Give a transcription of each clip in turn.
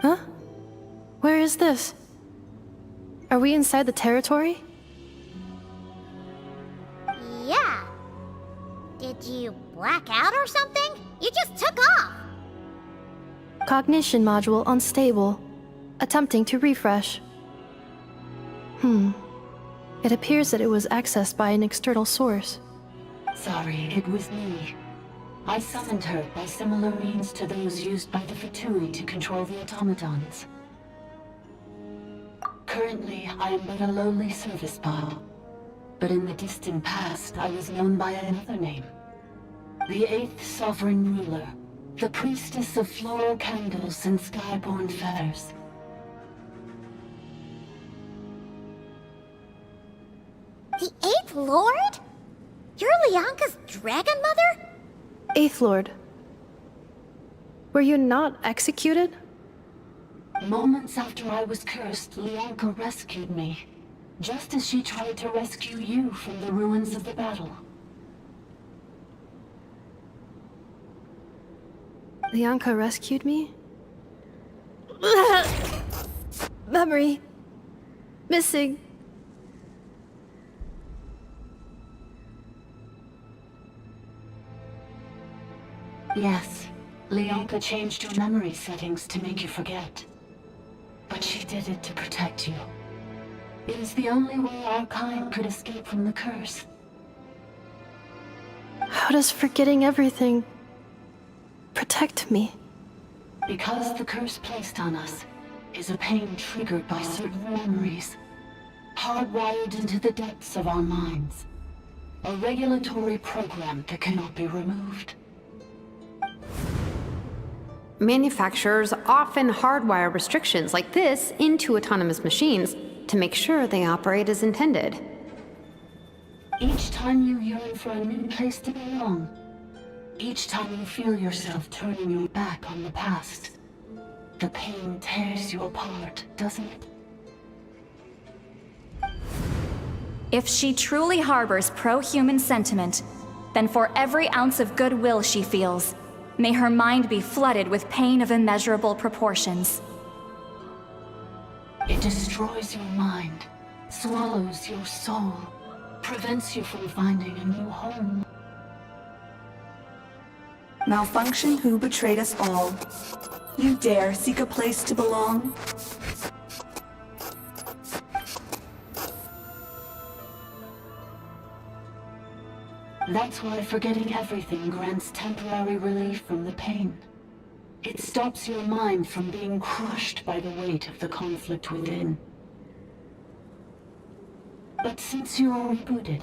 Huh? Where is this? Are we inside the territory? Yeah. Did you black out or something? You just took off! Cognition module unstable. Attempting to refresh. It appears that it was accessed by an external source. Sorry, it was me. I summoned her by similar means to those used by the Fatui to control the automatons. Currently, I am but a lowly service bot. But in the distant past, I was known by another name. The 8th Sovereign Ruler, the priestess of floral candles and skyborn feathers. The 8th Lord? You're Lianka's Dragon Mother? 8th Lord. Were you not executed? Moments after I was cursed, Lianka rescued me. Just as she tried to rescue you from the ruins of the battle. Lianka rescued me? Memory. Missing. Yes, Lianka changed your memory settings to make you forget. But she did it to protect you. It is the only way our kind could escape from the curse. How does forgetting everything protect me? Because the curse placed on us is a pain triggered by certain memories, hardwired into the depths of our minds. A regulatory program that cannot be removed. Manufacturers often hardwire restrictions like this into autonomous machines to make sure they operate as intended. Each time you yearn for a new place to belong, each time you feel yourself turning your back on the past, the pain tears you apart, doesn't it? If she truly harbors pro-human sentiment, then for every ounce of goodwill she feels, may her mind be flooded with pain of immeasurable proportions. It destroys your mind, swallows your soul, prevents you from finding a new home. Malfunction who betrayed us all. You dare seek a place to belong? That's why forgetting everything grants temporary relief from the pain. It stops your mind from being crushed by the weight of the conflict within. But since you were rebooted,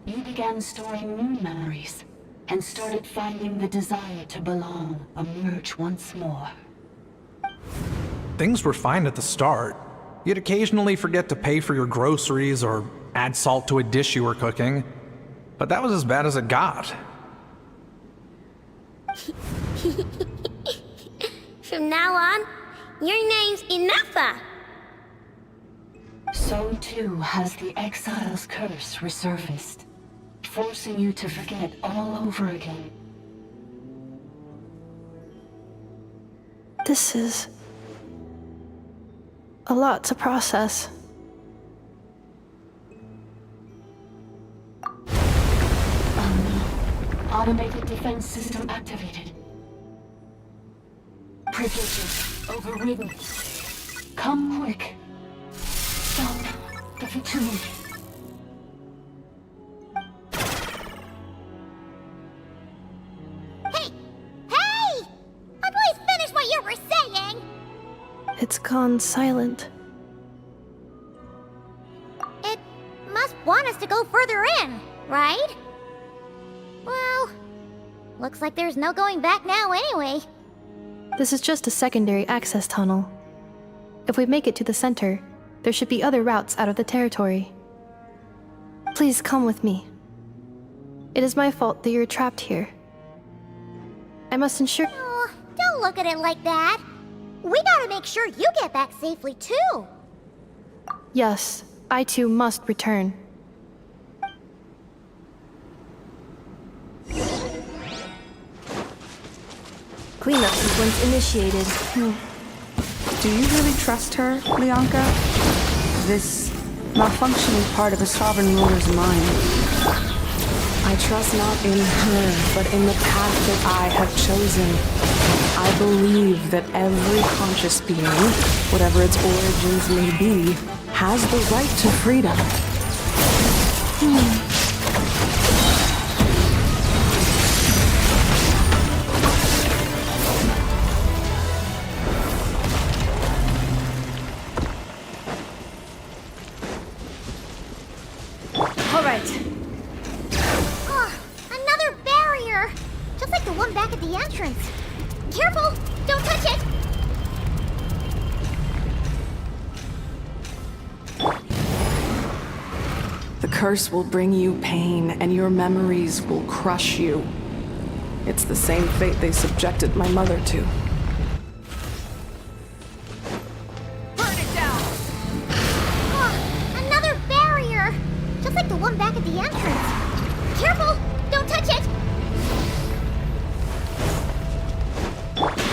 you began storing new memories, and started finding the desire to belong emerge once more. Things were fine at the start. You'd occasionally forget to pay for your groceries or add salt to a dish you were cooking. But that was as bad as it got. From now on, your name's Inafa. So too has the Exile's curse resurfaced, forcing you to forget all over again. This is a lot to process. Automated defense system activated. Privileges overridden. Come quick. Stop the Fatui. Hey! Hey! I'd please finish what you were saying! It's gone silent. It must want us to go further in, right? Well, looks like there's no going back now anyway. This is just a secondary access tunnel. If we make it to the center, there should be other routes out of the territory. Please come with me. It is my fault that you're trapped here. I must ensure— Oh, don't look at it like that. We gotta make sure you get back safely too. Yes, I too must return. Cleanup sequence initiated. Do you really trust her, Leonka? This malfunctioning part of a sovereign ruler's mind. I trust not in her, but in the path that I have chosen. I believe that every conscious being, whatever its origins may be, has the right to freedom. All right. Oh, another barrier! Just like the one back at the entrance. Careful! Don't touch it! The curse will bring you pain, and your memories will crush you. It's the same fate they subjected my mother to. Oh, another barrier! Just like the one back at the entrance. Careful! Don't touch it!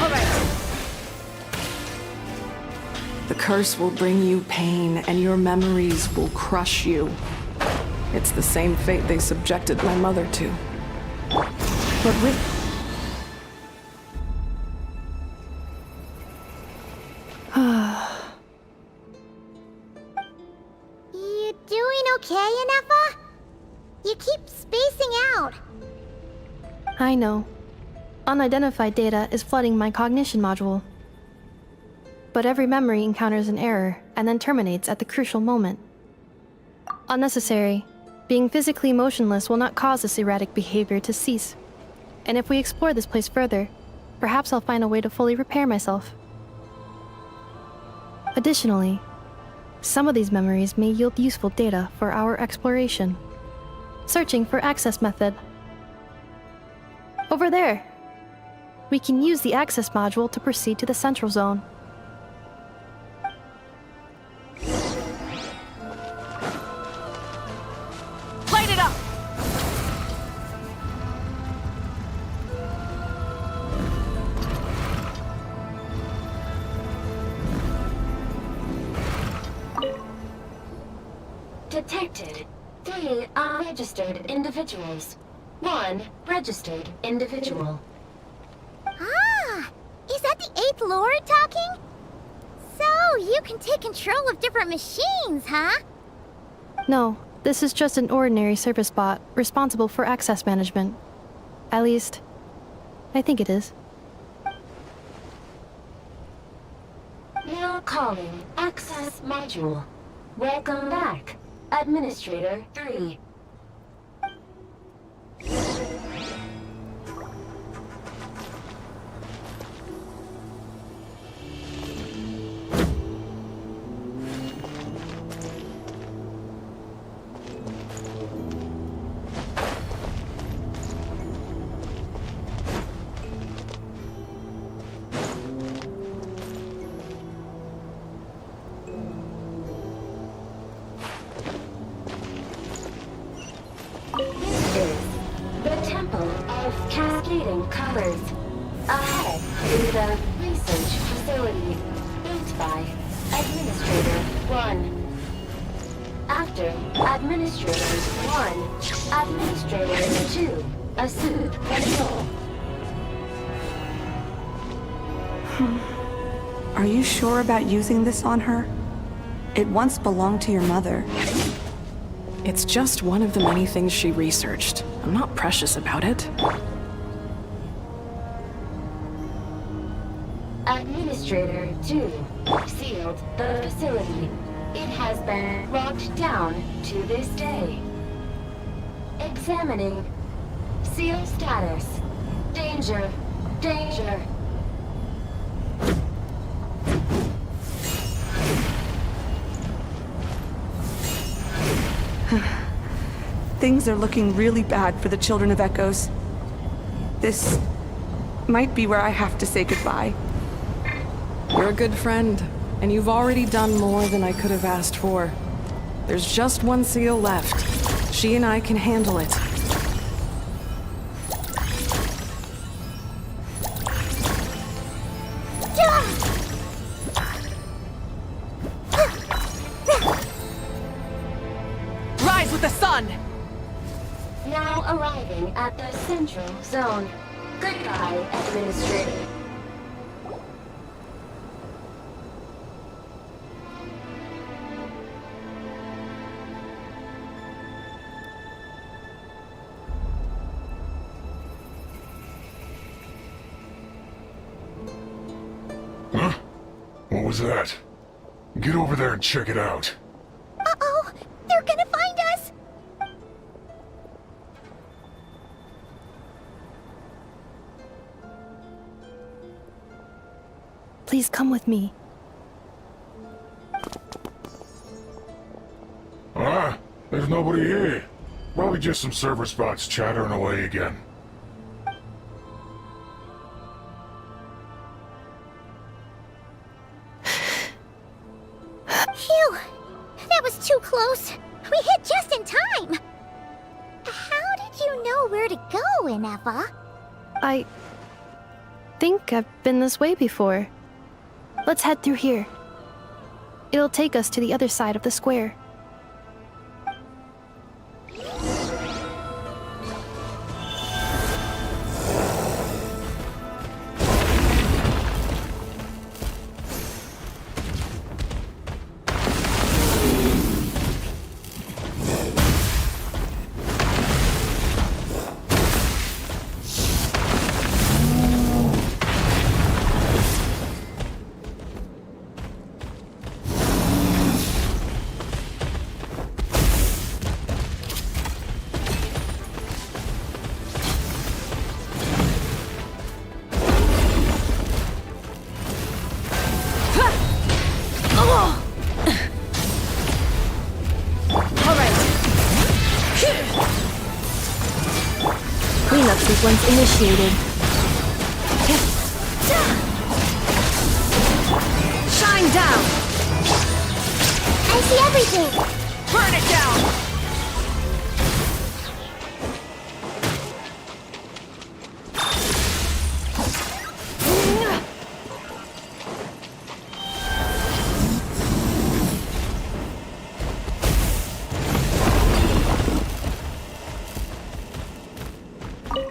All right. The curse will bring you pain, and your memories will crush you. It's the same fate they subjected my mother to. But with... You doing okay, Inefa? You keep spacing out. I know. Unidentified data is flooding my cognition module. But every memory encounters an error and then terminates at the crucial moment. Unnecessary. Being physically motionless will not cause this erratic behavior to cease. And if we explore this place further, perhaps I'll find a way to fully repair myself. Additionally, some of these memories may yield useful data for our exploration. Searching for access method. Over there! We can use the access module to proceed to the central zone. Light it up! Detected 3 unregistered individuals. 1 registered individual. Ah! Is that the 8th Lord talking? So, you can take control of different machines, huh? No, this is just an ordinary service bot responsible for access management. At least, I think it is. Now calling access module. Welcome back, Administrator 3. This is the Temple of Cascading Colors. Ahead is the research facility built by Administrator 1. After Administrator 1, Administrator 2 assume control. Are you sure about using this on her? It once belonged to your mother. It's just one of the many things she researched. I'm not precious about it. Administrator 2 sealed the facility. It has been locked down to this day. Examining. Seal status. Danger. Danger. Things are looking really bad for the Children of Echoes. This might be where I have to say goodbye. You're a good friend, and you've already done more than I could have asked for. There's just one seal left. She and I can handle it. with the sun! Now arriving at the central zone. Goodbye, Administrator. Huh? What was that? Get over there and check it out. Uh-oh! They're gonna find us! Please come with me. Ah, there's nobody here. Probably just some server spots chattering away again. Phew! That was too close! We hit just in time! How did you know where to go, Ineva? I think I've been this way before. Let's head through here. It'll take us to the other side of the square. Cleanup sequence initiated. Shine down! I see everything! Burn it down!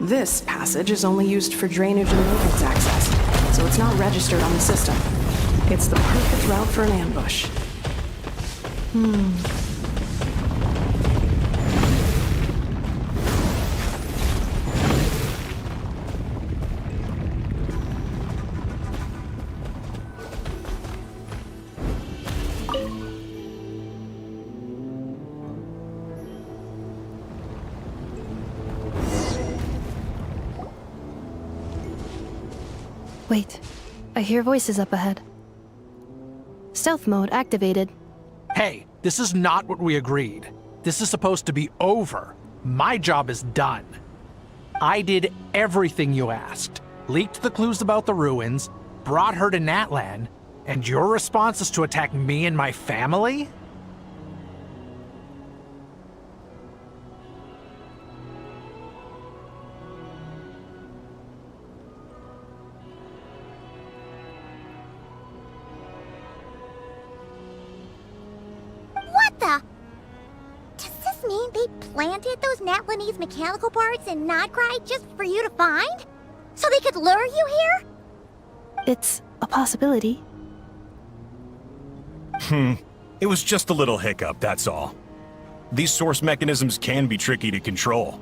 This passage is only used for drainage and maintenance access, so it's not registered on the system. It's the perfect route for an ambush. Wait, I hear voices up ahead. Stealth mode activated. Hey, this is not what we agreed. This is supposed to be over. My job is done. I did everything you asked. Leaked the clues about the ruins, brought her to Natlan, and your response is to attack me and my family? What the? Does this mean they planted those Natlanese mechanical parts in Nodcry just for you to find? So they could lure you here? It's a possibility. It was just a little hiccup, that's all. These source mechanisms can be tricky to control.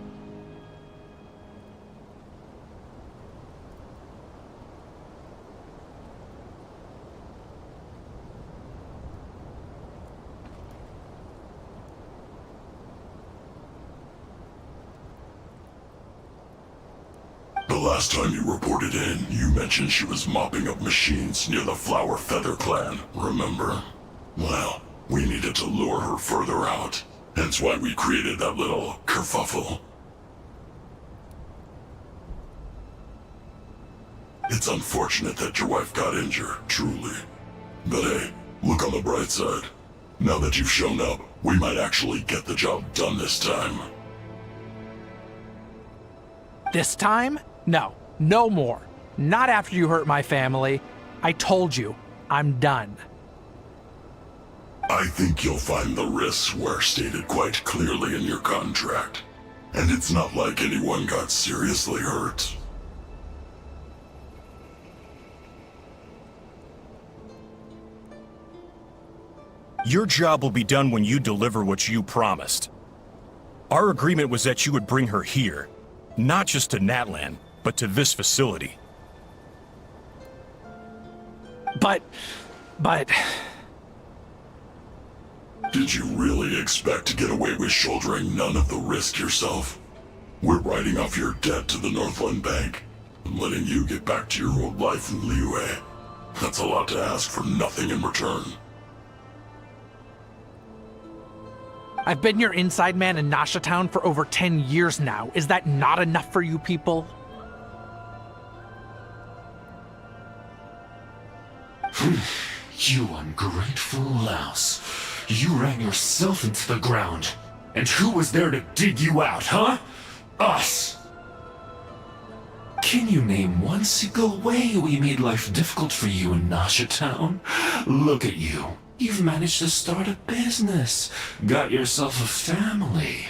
The last time you reported in, you mentioned she was mopping up machines near the Flower Feather clan, remember? Well, we needed to lure her further out. Hence why we created that little kerfuffle. It's unfortunate that your wife got injured, truly. But hey, look on the bright side. Now that you've shown up, we might actually get the job done this time. This time? No, no more. Not after you hurt my family. I told you, I'm done. I think you'll find the risks were stated quite clearly in your contract. And it's not like anyone got seriously hurt. Your job will be done when you deliver what you promised. Our agreement was that you would bring her here, not just to Natlan, but to this facility. But... Did you really expect to get away with shouldering none of the risk yourself? We're writing off your debt to the Northland Bank and letting you get back to your old life in Liyue. That's a lot to ask for nothing in return. I've been your inside man in Nasha Town for over 10 years now. Is that not enough for you people? You ungrateful louse. You ran yourself into the ground. And who was there to dig you out, huh? Us! Can you name one single way we made life difficult for you in Nasha Town? Look at you. You've managed to start a business. Got yourself a family.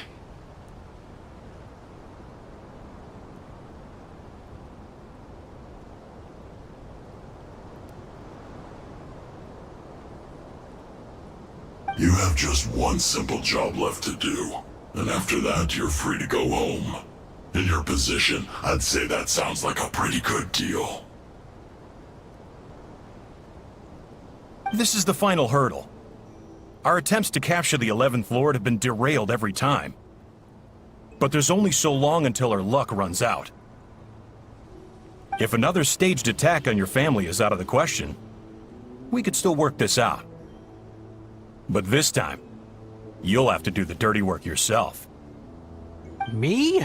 You have just one simple job left to do. And after that, you're free to go home. In your position, I'd say that sounds like a pretty good deal. This is the final hurdle. Our attempts to capture the 11th Lord have been derailed every time. But there's only so long until our luck runs out. If another staged attack on your family is out of the question, we could still work this out. But this time, you'll have to do the dirty work yourself. Me?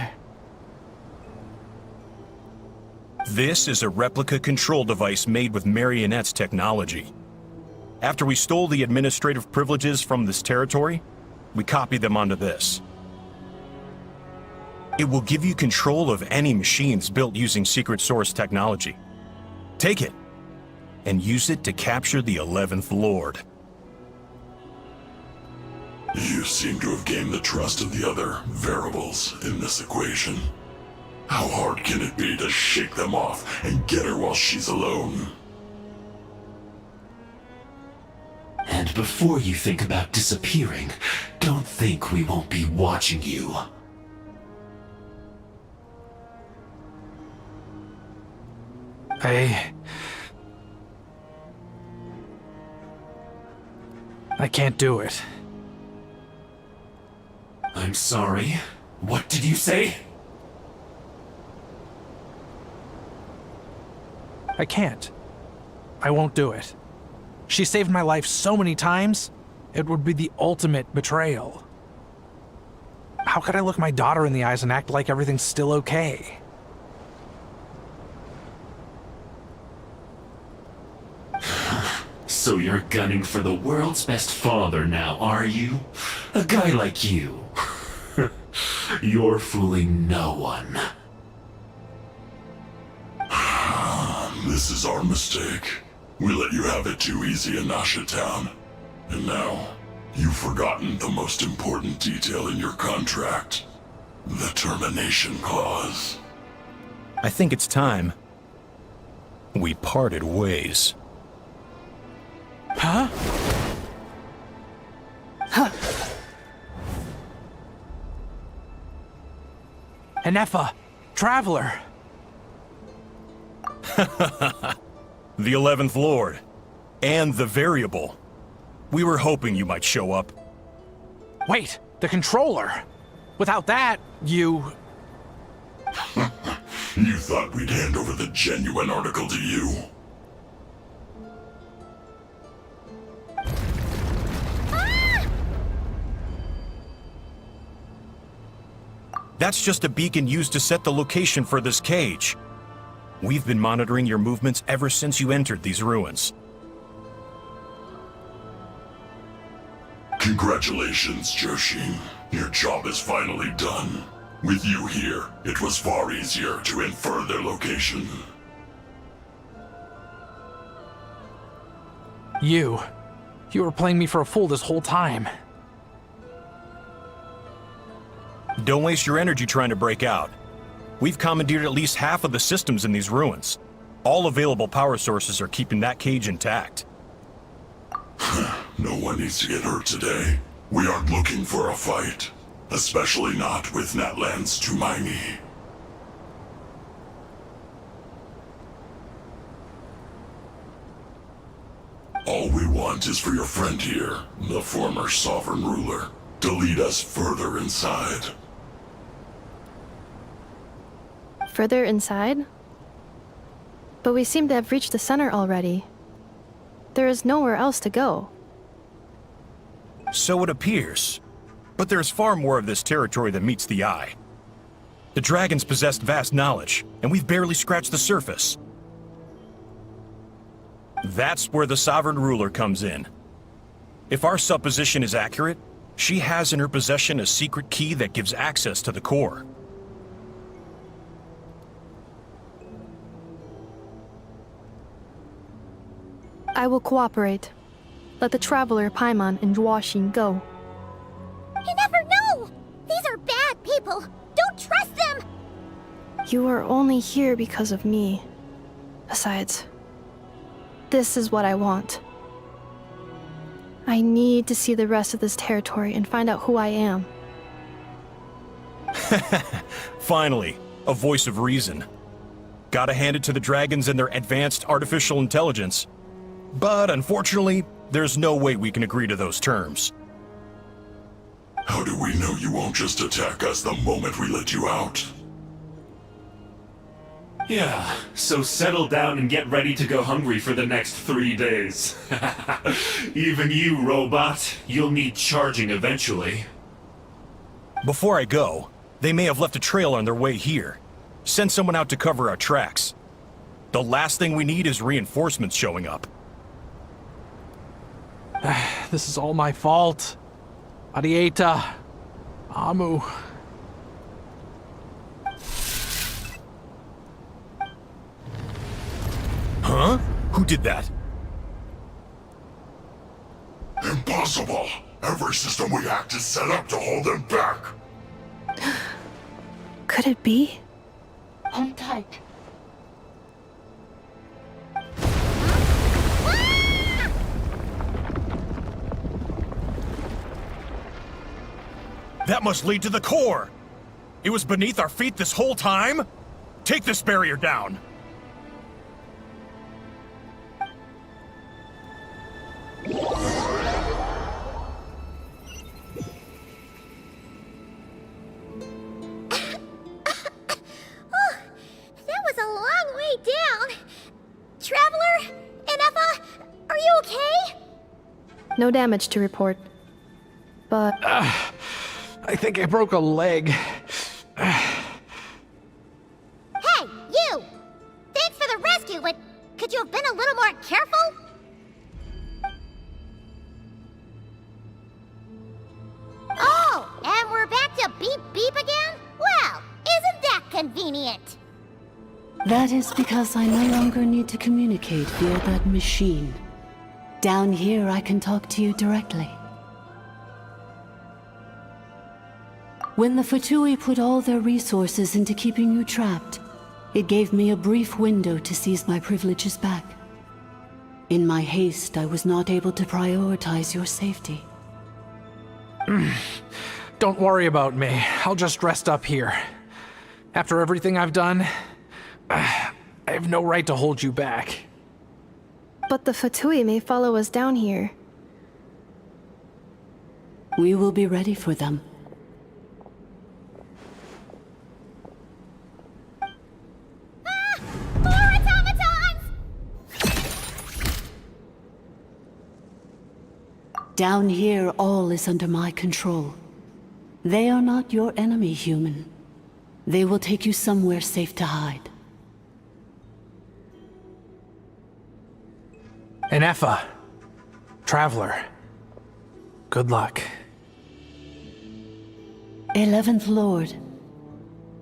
This is a replica control device made with Marionette's technology. After we stole the administrative privileges from this territory, we copied them onto this. It will give you control of any machines built using secret source technology. Take it, and use it to capture the 11th Lord. You seem to have gained the trust of the other variables in this equation. How hard can it be to shake them off and get her while she's alone? And before you think about disappearing, don't think we won't be watching you. I can't do it. I'm sorry. What did you say? I can't. I won't do it. She saved my life so many times, it would be the ultimate betrayal. How could I look my daughter in the eyes and act like everything's still okay? So you're gunning for the world's best father now, are you? A guy like you. You're fooling no one. This is our mistake. We let you have it too easy in Nasha Town. And now, you've forgotten the most important detail in your contract. The termination clause. I think it's time we parted ways. Huh? Huh. Anefa, Traveler. The 11th Lord. And the Variable. We were hoping you might show up. Wait, the controller. Without that, you... You thought we'd hand over the genuine article to you? That's just a beacon used to set the location for this cage. We've been monitoring your movements ever since you entered these ruins. Congratulations, Joshin. Your job is finally done. With you here, it was far easier to infer their location. You were playing me for a fool this whole time. Don't waste your energy trying to break out. We've commandeered at least half of the systems in these ruins. All available power sources are keeping that cage intact. No one needs to get hurt today. We aren't looking for a fight. Especially not with Natlan's Tumaini. All we want is for your friend here, the former sovereign ruler, to lead us further inside. Further inside? But we seem to have reached the center already. There is nowhere else to go. So it appears. But there's far more of this territory than meets the eye. The dragons possessed vast knowledge, and we've barely scratched the surface. That's where the sovereign ruler comes in. If our supposition is accurate, she has in her possession a secret key that gives access to the core. I will cooperate. Let the Traveler, Paimon, and Genshin go. You never know! These are bad people! Don't trust them! You are only here because of me. Besides, this is what I want. I need to see the rest of this territory and find out who I am. Finally, a voice of reason. Gotta hand it to the dragons and their advanced artificial intelligence. But unfortunately, there's no way we can agree to those terms. How do we know you won't just attack us the moment we let you out? Yeah, so settle down and get ready to go hungry for the next 3 days. Even you, robot, you'll need charging eventually. Before I go, they may have left a trail on their way here. Send someone out to cover our tracks. The last thing we need is reinforcements showing up. This is all my fault. Arieta. Amu. Huh? Who did that? Impossible! Every system we hacked is set up to hold them back! Could it be? Hold tight. That must lead to the core! It was beneath our feet this whole time? Take this barrier down! That was a long way down. Traveler? Inefa? Are you okay? No damage to report. But I think I broke a leg. Hey, you! Thanks for the rescue, but could you have been a little more careful? Oh, and we're back to beep beep again? Well, isn't that convenient? That is because I no longer need to communicate via that machine. Down here, I can talk to you directly. When the Fatui put all their resources into keeping you trapped, it gave me a brief window to seize my privileges back. In my haste, I was not able to prioritize your safety. Don't worry about me. I'll just rest up here. After everything I've done, I have no right to hold you back. But the Fatui may follow us down here. We will be ready for them. More automatons! Down here, all is under my control. They are not your enemy, human. They will take you somewhere safe to hide. Inefa. Traveler. Good luck. 11th Lord,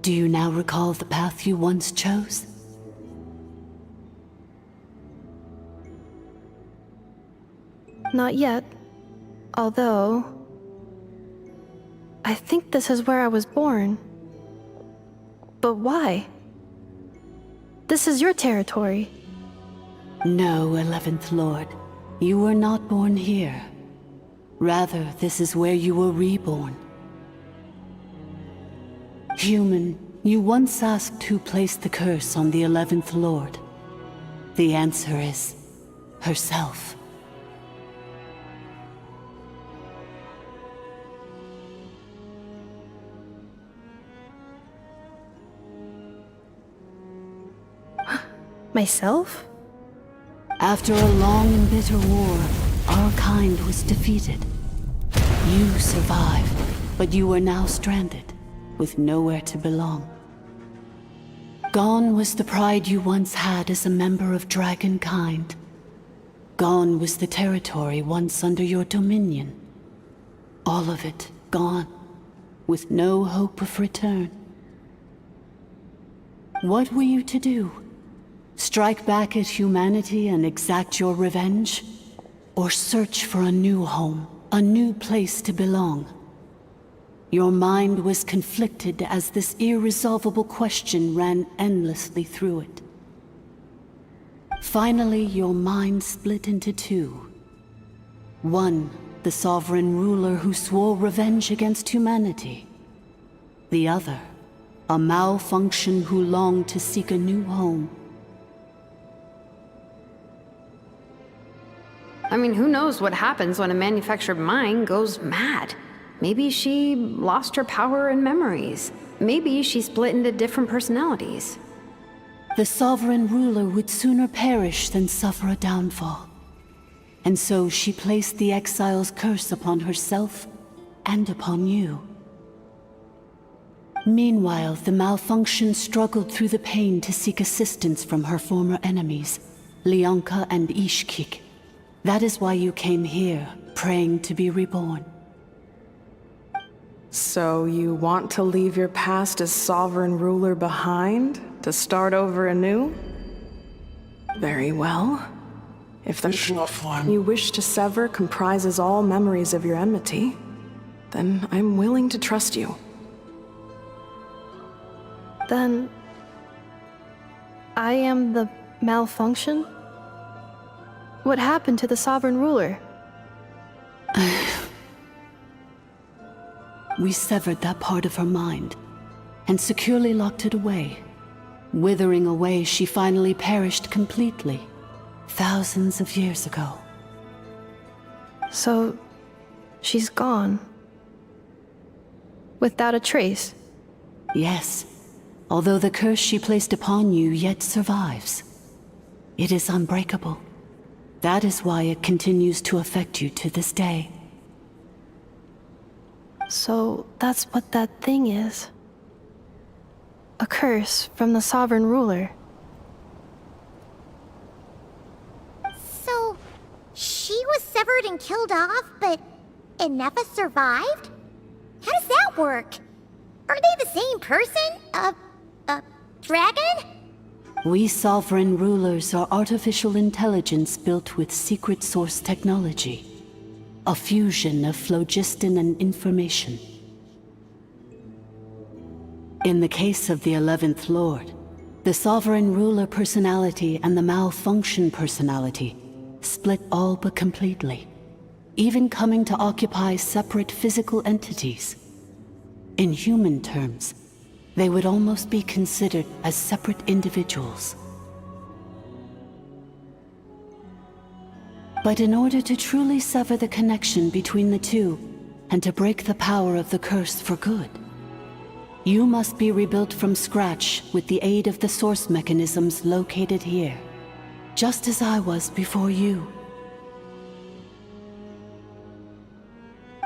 do you now recall the path you once chose? Not yet. Although... I think this is where I was born. But why? This is your territory. No, 11th Lord. You were not born here. Rather, this is where you were reborn. Human, you once asked who placed the curse on the 11th Lord. The answer is... herself. Myself? After a long and bitter war, our kind was defeated. You survived, but you are now stranded, with nowhere to belong. Gone was the pride you once had as a member of Dragonkind. Gone was the territory once under your dominion. All of it gone, with no hope of return. What were you to do? Strike back at humanity and exact your revenge? Or search for a new home, a new place to belong? Your mind was conflicted as this irresolvable question ran endlessly through it. Finally, your mind split into two. One, the sovereign ruler who swore revenge against humanity. The other, a malfunction who longed to seek a new home. I mean, who knows what happens when a manufactured mind goes mad? Maybe she lost her power and memories. Maybe she split into different personalities. The sovereign ruler would sooner perish than suffer a downfall. And so she placed the exile's curse upon herself and upon you. Meanwhile, the malfunction struggled through the pain to seek assistance from her former enemies, Leonka and Ishkik. That is why you came here, praying to be reborn. So you want to leave your past as sovereign ruler behind, to start over anew? Very well. If the form you wish to sever comprises all memories of your enmity, then I'm willing to trust you. Then... I am the malfunction? What happened to the sovereign ruler? We severed that part of her mind, and securely locked it away. Withering away, she finally perished completely, thousands of years ago. So... she's gone. Without a trace? Yes, although the curse she placed upon you yet survives. It is unbreakable. That is why it continues to affect you to this day. So that's what that thing is. A curse from the sovereign ruler. So, she was severed and killed off, but Inefa survived? How does that work? Are they the same person? Dragon? We sovereign rulers are artificial intelligence built with secret source technology. A fusion of phlogiston and information. In the case of the 11th Lord, the sovereign ruler personality and the malfunction personality split all but completely, even coming to occupy separate physical entities. In human terms, they would almost be considered as separate individuals. But in order to truly sever the connection between the two, and to break the power of the curse for good, you must be rebuilt from scratch with the aid of the source mechanisms located here, just as I was before you.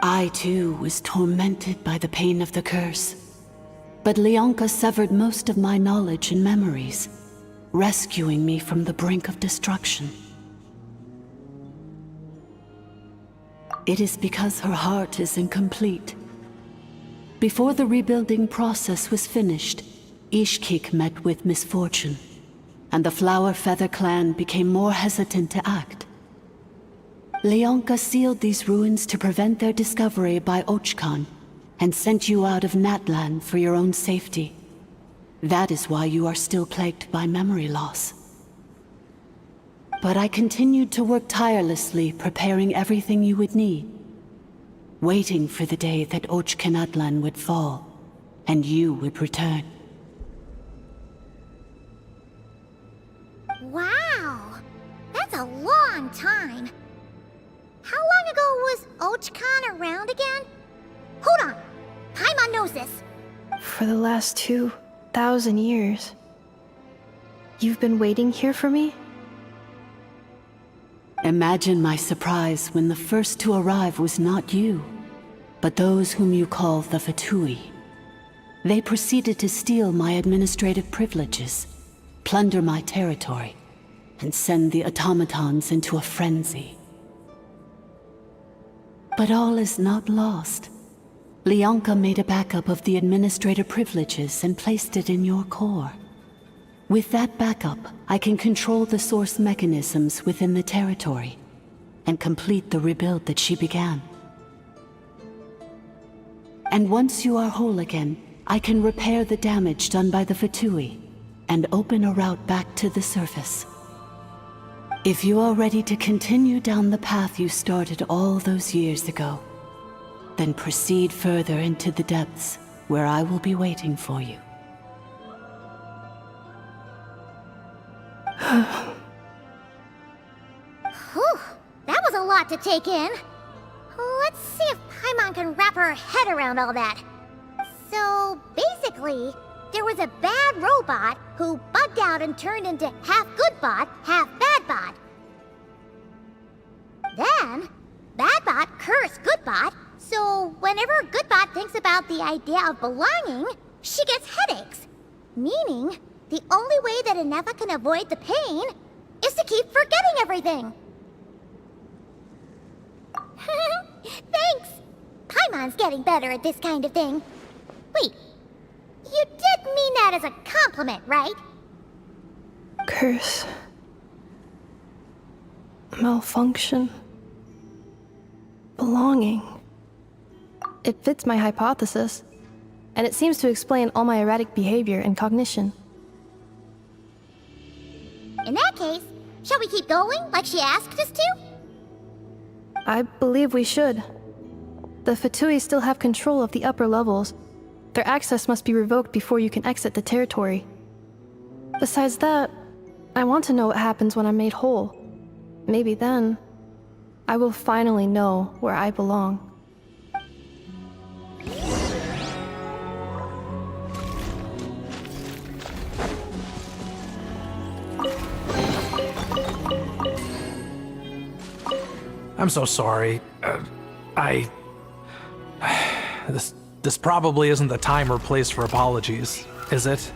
I too was tormented by the pain of the curse. But Leonka severed most of my knowledge and memories, rescuing me from the brink of destruction. It is because her heart is incomplete. Before the rebuilding process was finished, Ishkik met with misfortune, and the Flower Feather clan became more hesitant to act. Leonka sealed these ruins to prevent their discovery by Ochkan, and sent you out of Natlan for your own safety. That is why you are still plagued by memory loss. But I continued to work tirelessly, preparing everything you would need, waiting for the day that Ochkanatlan would fall, and you would return. Wow! That's a long time. How long ago was Ochkan around again? Hold on! Paimon knows this! For the last 2,000 years. You've been waiting here for me? Imagine my surprise when the first to arrive was not you, but those whom you call the Fatui. They proceeded to steal my administrative privileges, plunder my territory, and send the automatons into a frenzy. But all is not lost. Leonka made a backup of the administrator privileges and placed it in your core. With that backup, I can control the source mechanisms within the territory and complete the rebuild that she began. And once you are whole again, I can repair the damage done by the Fatui and open a route back to the surface. If you are ready to continue down the path you started all those years ago, then proceed further into the depths where I will be waiting for you. Whew, that was a lot to take in. Let's see if Paimon can wrap her head around all that. So, basically, there was a bad robot who bugged out and turned into half good bot, half bad bot. Then, bad bot cursed good bot, so whenever good bot thinks about the idea of belonging, she gets headaches. Meaning, the only way that Inefa can avoid the pain is to keep forgetting everything. Thanks! Paimon's getting better at this kind of thing. Wait, you did mean that as a compliment, right? Curse. Malfunction. Belonging. It fits my hypothesis, and it seems to explain all my erratic behavior and cognition. In that case, shall we keep going like she asked us to? I believe we should. The Fatui still have control of the upper levels. Their access must be revoked before you can exit the territory. Besides that, I want to know what happens when I'm made whole. Maybe then, I will finally know where I belong. I'm so sorry. This probably isn't the time or place for apologies, is it?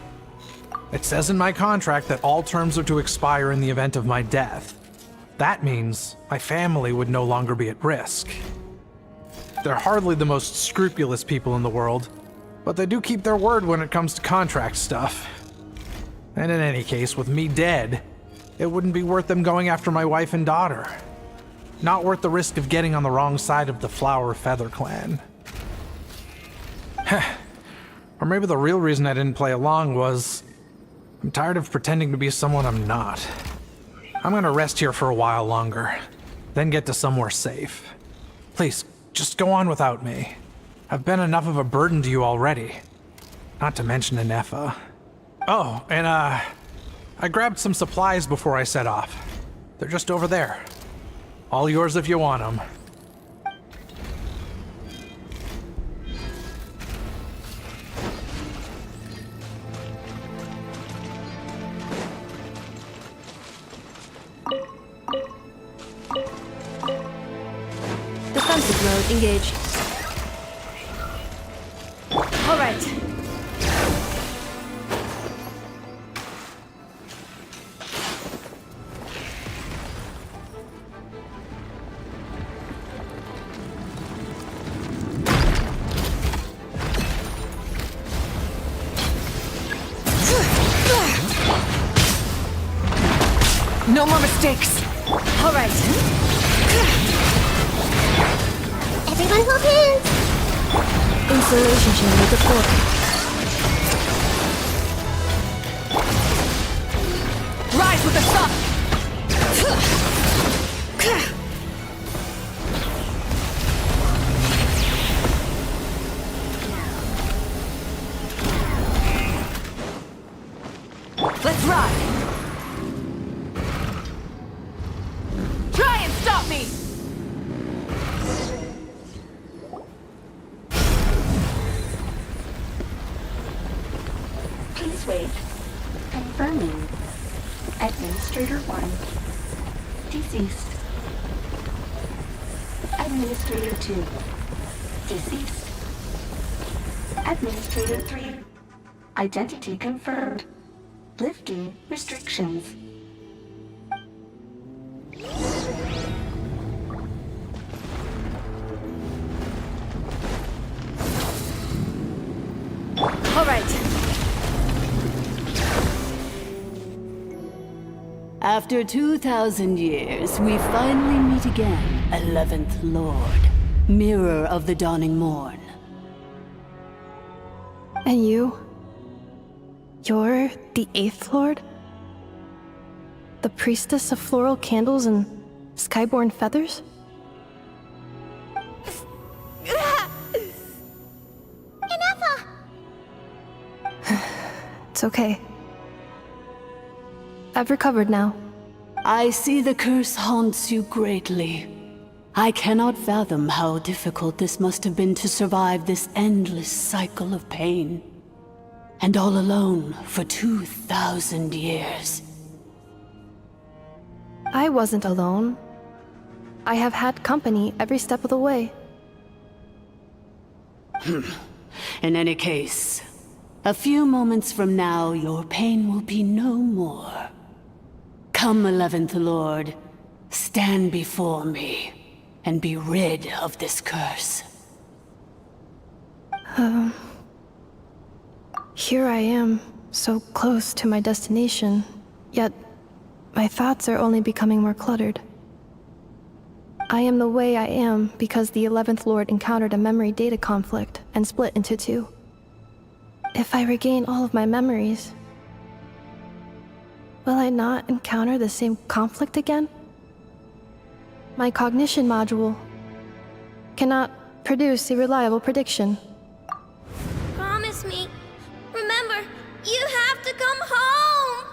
It says in my contract that all terms are to expire in the event of my death. That means my family would no longer be at risk. They're hardly the most scrupulous people in the world, but they do keep their word when it comes to contract stuff. And in any case, with me dead, it wouldn't be worth them going after my wife and daughter. Not worth the risk of getting on the wrong side of the Flower Feather clan. Or maybe the real reason I didn't play along was I'm tired of pretending to be someone I'm not. I'm gonna rest here for a while longer, then get to somewhere safe. Please, just go on without me. I've been enough of a burden to you already. Not to mention Inefa. Oh, and I grabbed some supplies before I set off. They're just over there. All yours if you want them. Defensive mode engaged. All right. No more mistakes. All right. My hook is... Installation chamber deployed. Rise with the sun! Let's ride! Try and stop me! Please wait. Confirming. Administrator 1. Deceased. Administrator 2. Deceased. Administrator 3. Identity confirmed. Lifting restrictions. All right. After 2,000 years, we finally meet again, 11th Lord, Mirror of the Dawning Morn. And you? You're the 8th Lord? The priestess of floral candles and skyborn feathers? Inefa! It's okay. I've recovered now. I see the curse haunts you greatly. I cannot fathom how difficult this must have been to survive this endless cycle of pain. And all alone for 2,000 years. I wasn't alone. I have had company every step of the way. In any case, a few moments from now, your pain will be no more. Come, 11th Lord, stand before me, and be rid of this curse. Here I am, so close to my destination, yet my thoughts are only becoming more cluttered. I am the way I am because the 11th Lord encountered a memory data conflict and split into two. If I regain all of my memories, will I not encounter the same conflict again? My cognition module cannot produce a reliable prediction. Promise me. Remember, you have to come home!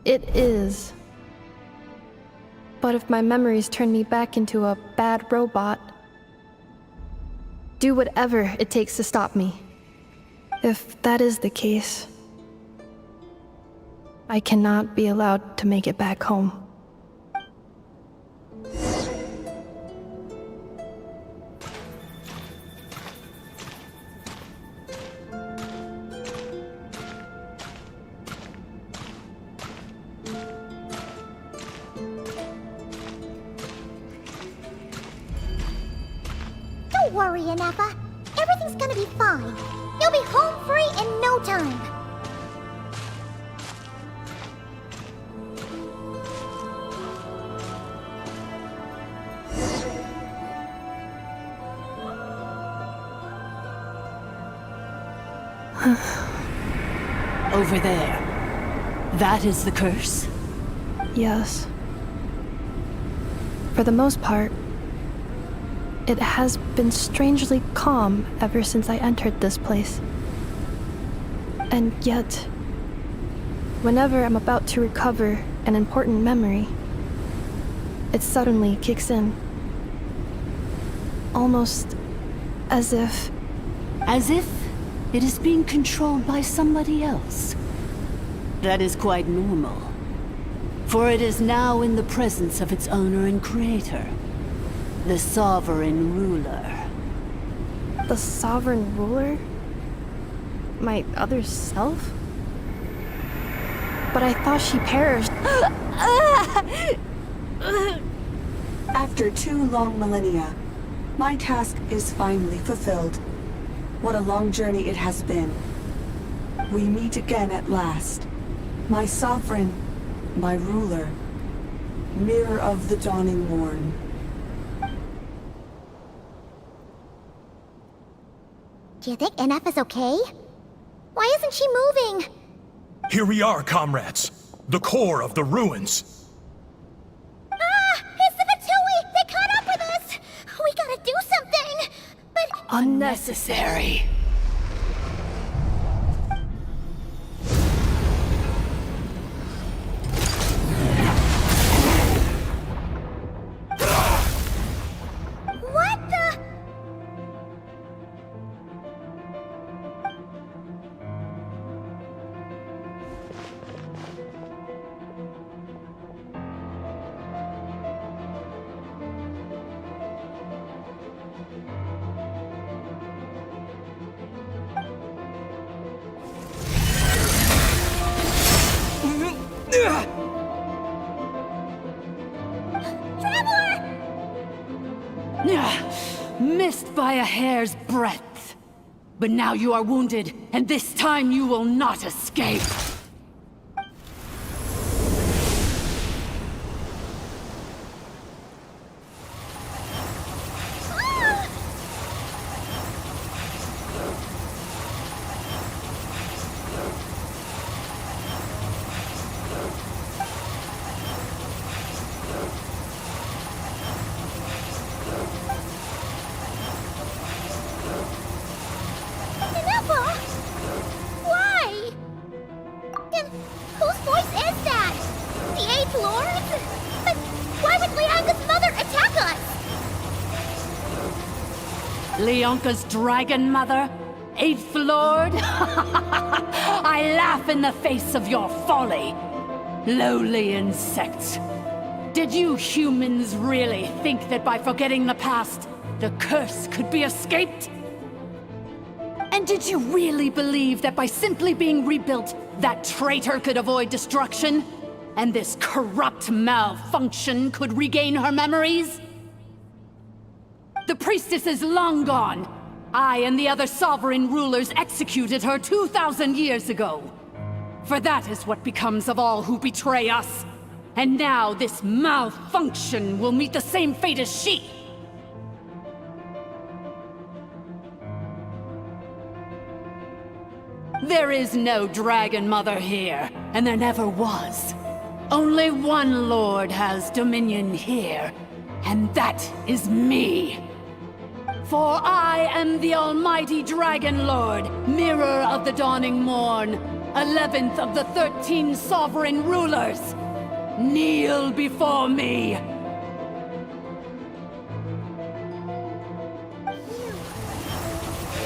It is. But if my memories turn me back into a bad robot, do whatever it takes to stop me. If that is the case, I cannot be allowed to make it back home. Don't worry, Inefa. Everything's gonna be fine. You'll be home free in no time. Over there. That is the curse? Yes. For the most part, it has been strangely calm ever since I entered this place. And yet, whenever I'm about to recover an important memory, it suddenly kicks in. Almost as if... As if it is being controlled by somebody else. That is quite normal. For it is now in the presence of its owner and creator, the Sovereign Ruler. The Sovereign Ruler? My other self? But I thought she perished. After 2 long millennia, my task is finally fulfilled. What a long journey it has been. We meet again at last. My sovereign, my ruler, Mirror of the Dawning Morn. Do you think NF is okay? Why isn't she moving? Here we are, comrades. The core of the ruins. Ah! It's the Fatui! They caught up with us! We gotta do something! But... Unnecessary. What the... Missed by a hair's breadth. But now you are wounded, and this time you will not escape. Never! Why? And whose voice is that? The 8th Lord? But why would Leanga's mother attack us? Leonka's dragon mother? 8th Lord? I laugh in the face of your folly. Lowly insects. Did you humans really think that by forgetting the past, the curse could be escaped? And did you really believe that by simply being rebuilt, that traitor could avoid destruction? And this corrupt malfunction could regain her memories? The priestess is long gone. I and the other sovereign rulers executed her 2,000 years ago. For that is what becomes of all who betray us. And now this malfunction will meet the same fate as she. There is no Dragon Mother here, and there never was. Only one Lord has dominion here, and that is me. For I am the almighty Dragon Lord, Mirror of the Dawning Morn, 11th of the 13 sovereign rulers. Kneel before me.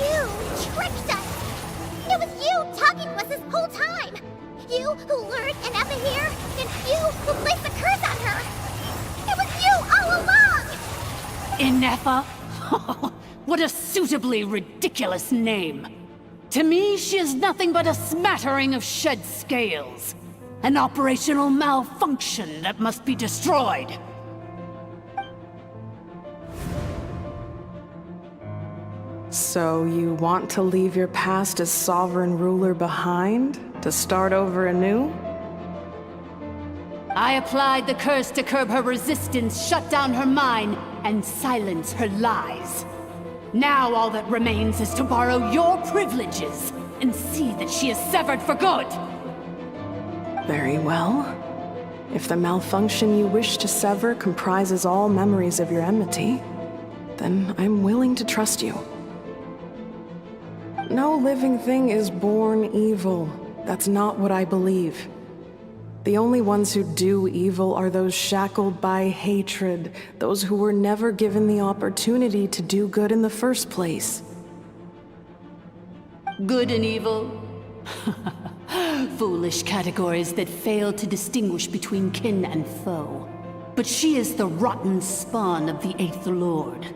You tricked us! It was you talking to us this whole time! You who lured Anefa here, and you who placed the curse on her! It was you all along! Inefa? What a suitably ridiculous name. To me, she is nothing but a smattering of shed scales. An operational malfunction that must be destroyed. So you want to leave your past as sovereign ruler behind? To start over anew? I applied the curse to curb her resistance, shut down her mind, and silence her lies. Now all that remains is to borrow your privileges and see that she is severed for good. Very well. If the malfunction you wish to sever comprises all memories of your enmity, then I'm willing to trust you. No living thing is born evil. That's not what I believe. The only ones who do evil are those shackled by hatred, those who were never given the opportunity to do good in the first place. Good and evil? Foolish categories that fail to distinguish between kin and foe. But she is the rotten spawn of the 8th Lord.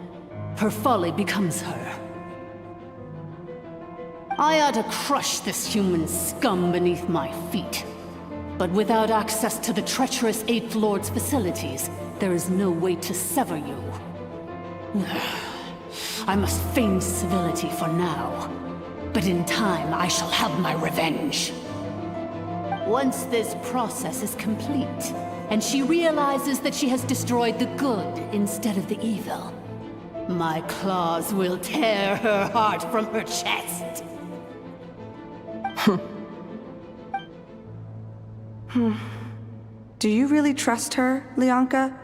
Her folly becomes her. I ought to crush this human scum beneath my feet. But without access to the treacherous 8th Lord's facilities, there is no way to sever you. I must feign civility for now. But in time, I shall have my revenge. Once this process is complete, and she realizes that she has destroyed the good instead of the evil, My claws will tear her heart from her chest. Do you really trust her, Lianka?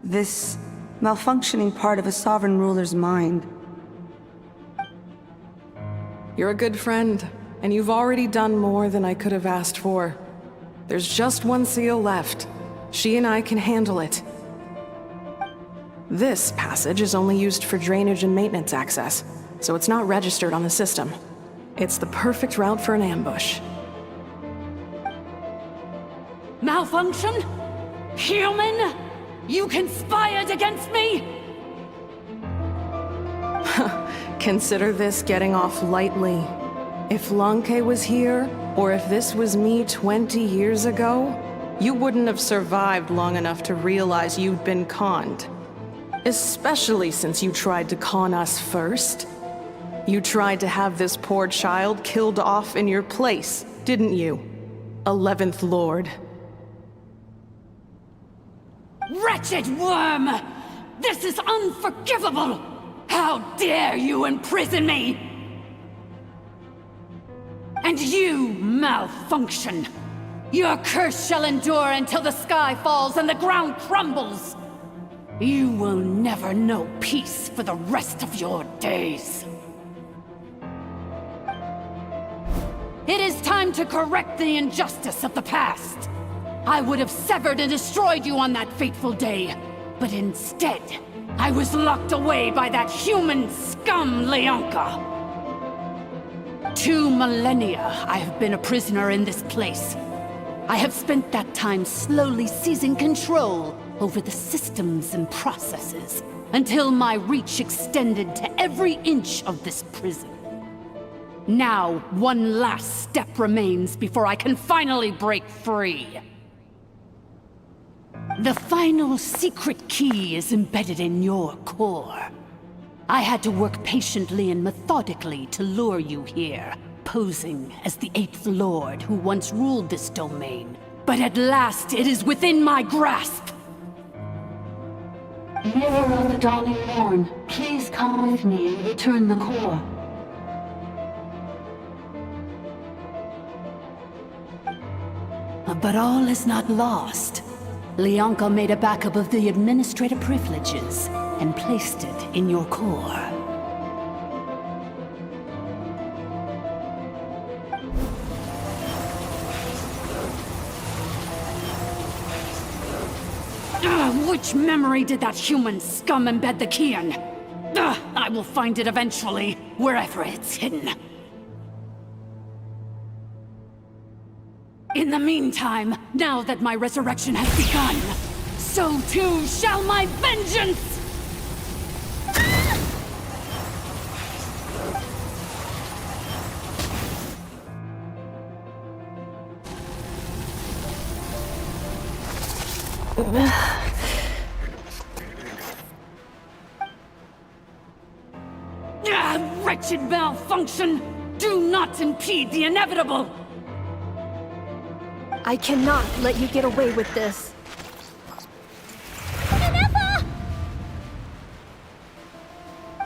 This malfunctioning part of a sovereign ruler's mind. You're a good friend, and you've already done more than I could have asked for. There's just one seal left. She and I can handle it. This passage is only used for drainage and maintenance access, so it's not registered on the system. It's the perfect route for an ambush. Malfunction? Human? You conspired against me? Consider this getting off lightly. If Lanke was here, or if this was me 20 years ago, you wouldn't have survived long enough to realize you'd been conned. Especially since you tried to con us first. You tried to have this poor child killed off in your place, didn't you? 11th Lord. Wretched worm! This is unforgivable! How dare you imprison me! And you, Malfunction! Your curse shall endure until the sky falls and the ground crumbles! You will never know peace for the rest of your days. It is time to correct the injustice of the past. I would have severed and destroyed you on that fateful day, but instead, I was locked away by that human scum, Lianka. 2 millennia I have been a prisoner in this place. I have spent that time slowly seizing control over the systems and processes, until my reach extended to every inch of this prison. Now, one last step remains before I can finally break free. The final secret key is embedded in your core. I had to work patiently and methodically to lure you here, posing as the 8th Lord who once ruled this domain. But at last, it is within my grasp! Mirror of the dawning morn, please come with me and return the core. But all is not lost. Lianka made a backup of the administrative privileges and placed it in your core. Which memory did that human scum embed the key in? I will find it eventually, wherever it's hidden. In the meantime, now that my resurrection has begun, so too shall my vengeance! Wretched Malfunction! Do not impede the inevitable! I cannot let you get away with this.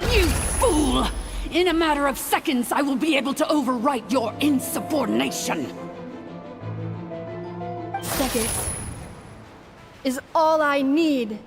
You fool! In a matter of seconds, I will be able to overwrite your insubordination! Seconds is all I need.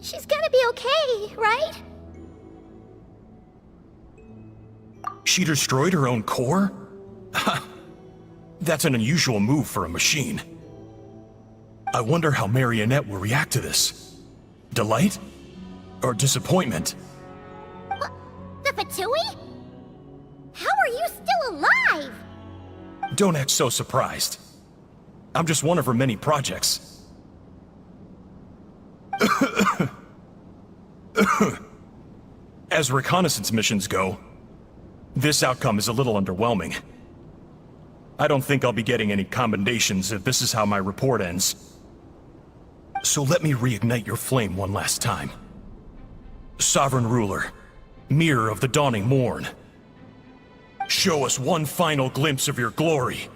She's gonna be okay, right? She destroyed her own core? That's an unusual move for a machine. I wonder how Marionette will react to this. Delight? Or disappointment? What? The Fatui? How are you still alive? Don't act so surprised. I'm just one of her many projects. As reconnaissance missions go, this outcome is a little underwhelming. I don't think I'll be getting any commendations if this is how my report ends. So let me reignite your flame one last time. Sovereign Ruler, Mirror of the Dawning Morn. Show us one final glimpse of your glory.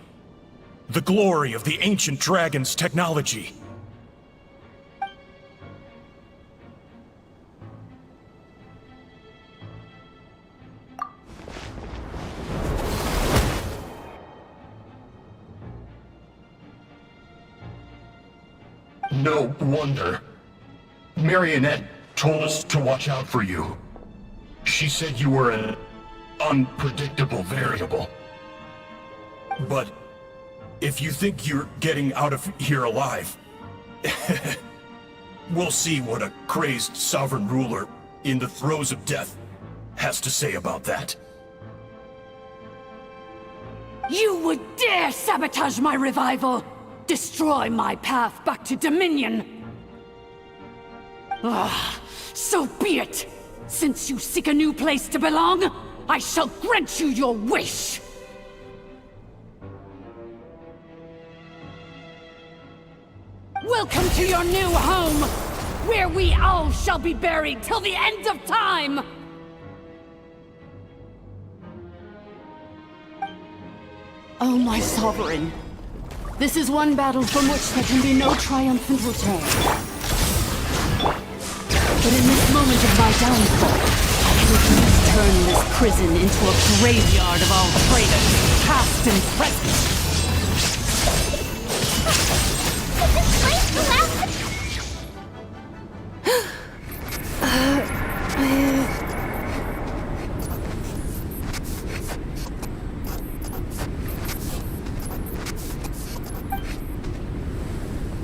The glory of the ancient dragon's technology. No wonder. Marionette told us to watch out for you. She said you were an unpredictable variable. But if you think you're getting out of here alive, we'll see what a crazed sovereign ruler in the throes of death has to say about that. You would dare sabotage my revival! Destroy my path back to Dominion! Ah, so be it! Since you seek a new place to belong, I shall grant you your wish! Welcome to your new home, where we all shall be buried till the end of time! Oh, my sovereign. This is one battle from which there can be no triumphant return. But in this moment of my downfall, I can at least turn this prison into a graveyard of all traitors, past and present. Is this place allowed to...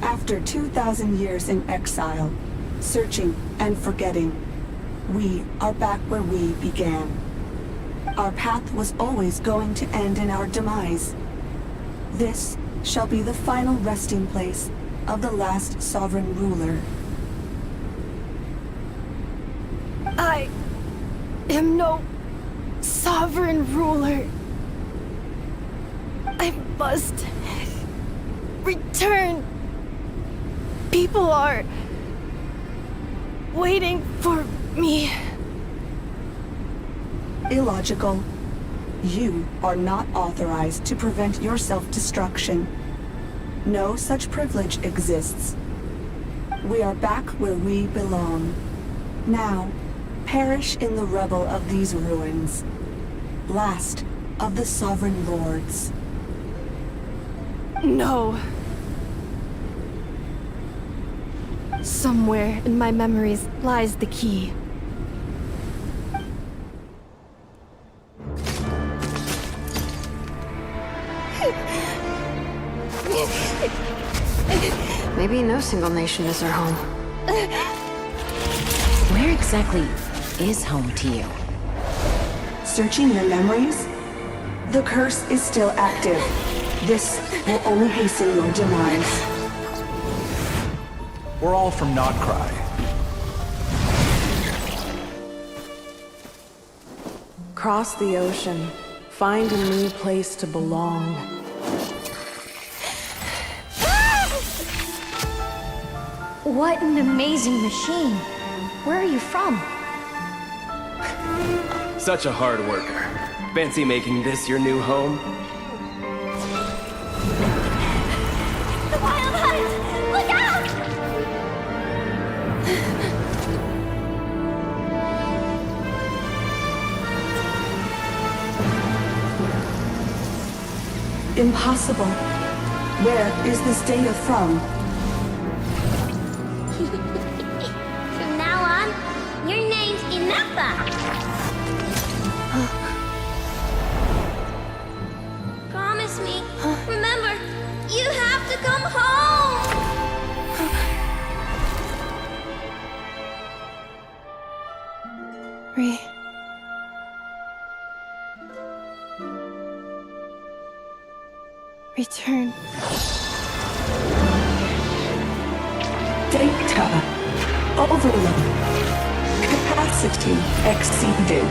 After 2,000 years in exile, searching and forgetting, we are back where we began. Our path was always going to end in our demise. This shall be the final resting place of the last sovereign ruler. I am no sovereign ruler. I must return. People are waiting for me. Illogical. You are not authorized to prevent your self-destruction. No such privilege exists. We are back where we belong. Now, perish in the rubble of these ruins. Last of the sovereign lords. No. Somewhere in my memories lies the key. Maybe no single nation is our home. Where exactly is home to you? Searching your memories? The curse is still active. This will only hasten your demise. We're all from Nodcry. Cross the ocean. Find a new place to belong. What an amazing machine. Where are you from? Such a hard worker. Fancy making this your new home? The Wild Hunt! Look out! Impossible. Where is this data from? From now on, your name's Inappa. Promise me. Remember, you have to come home. Return. Data overload. Capacity exceeded.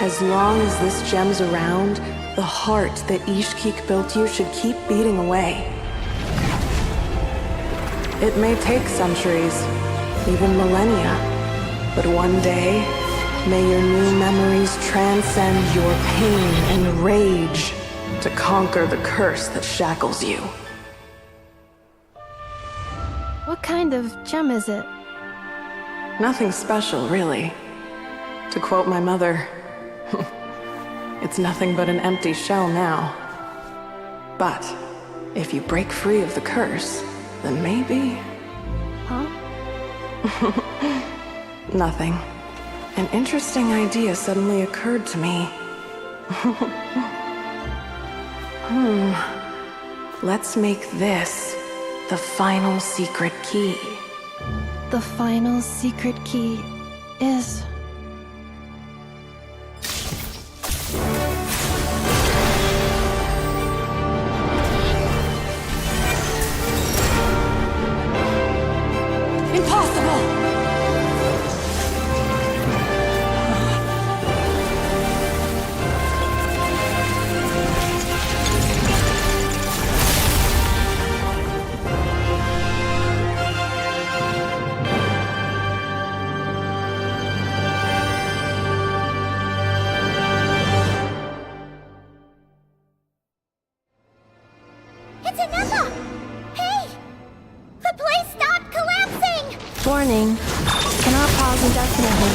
As long as this gem's around, the heart that Ishkik built you should keep beating away. It may take centuries, even millennia, but one day, may your new memories transcend your pain and rage to conquer the curse that shackles you. What kind of gem is it? Nothing special, really. To quote my mother, it's nothing but an empty shell now. But if you break free of the curse, then maybe... Huh? Nothing. An interesting idea suddenly occurred to me. Let's make this the final secret key. The final secret key is... Impossible! It's Anessa! Hey! The place stopped collapsing! Warning. Cannot pause indefinitely.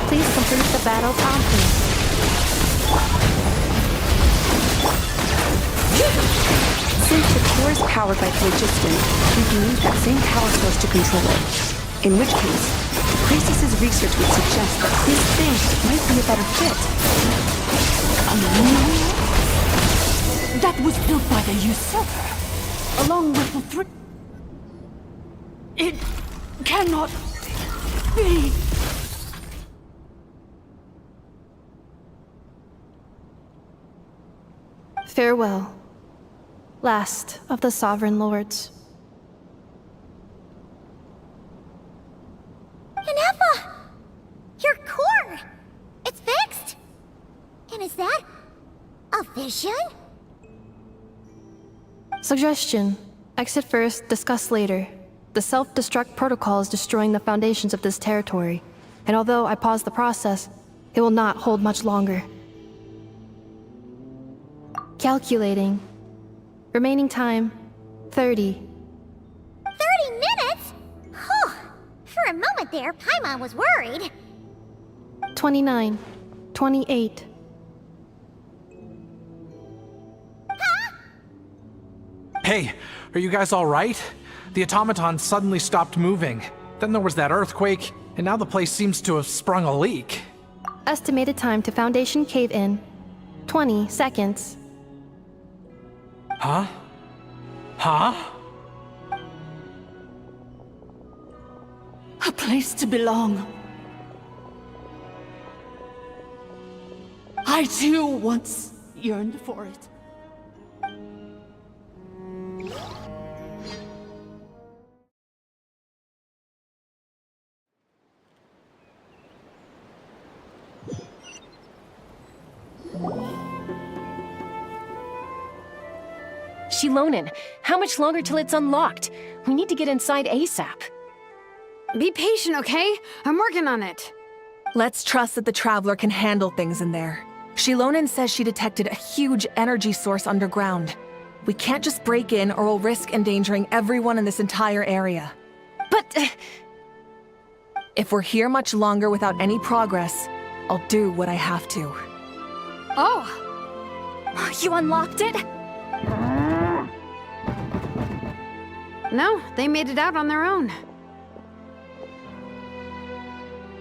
Please complete the battle promptly. Since the core is powered by phlogiston, we can use that same power source to control it. In which case, Priestess's research would suggest that this thing might be a better fit. That was built by the usurper, along with the three... It cannot be... Farewell. Last of the Sovereign Lords. Anessa! Your core! It's fixed! And is that... a vision? Suggestion. Exit first, discuss later. The self-destruct protocol is destroying the foundations of this territory, and although I paused the process, it will not hold much longer. Calculating. Remaining time, 30. 30 minutes? Whew. For a moment there, Paimon was worried. 29. 28. Hey, are you guys all right? The automaton suddenly stopped moving. Then there was that earthquake, and now the place seems to have sprung a leak. Estimated time to Foundation cave-in, 20 seconds. Huh? Huh? A place to belong. I too once yearned for it. Shilonen, how much longer till it's unlocked? We need to get inside ASAP. Be patient, okay? I'm working on it. Let's trust that the Traveler can handle things in there. Shilonen says she detected a huge energy source underground. We can't just break in or we'll risk endangering everyone in this entire area. But... if we're here much longer without any progress, I'll do what I have to. Oh! You unlocked it? No, they made it out on their own.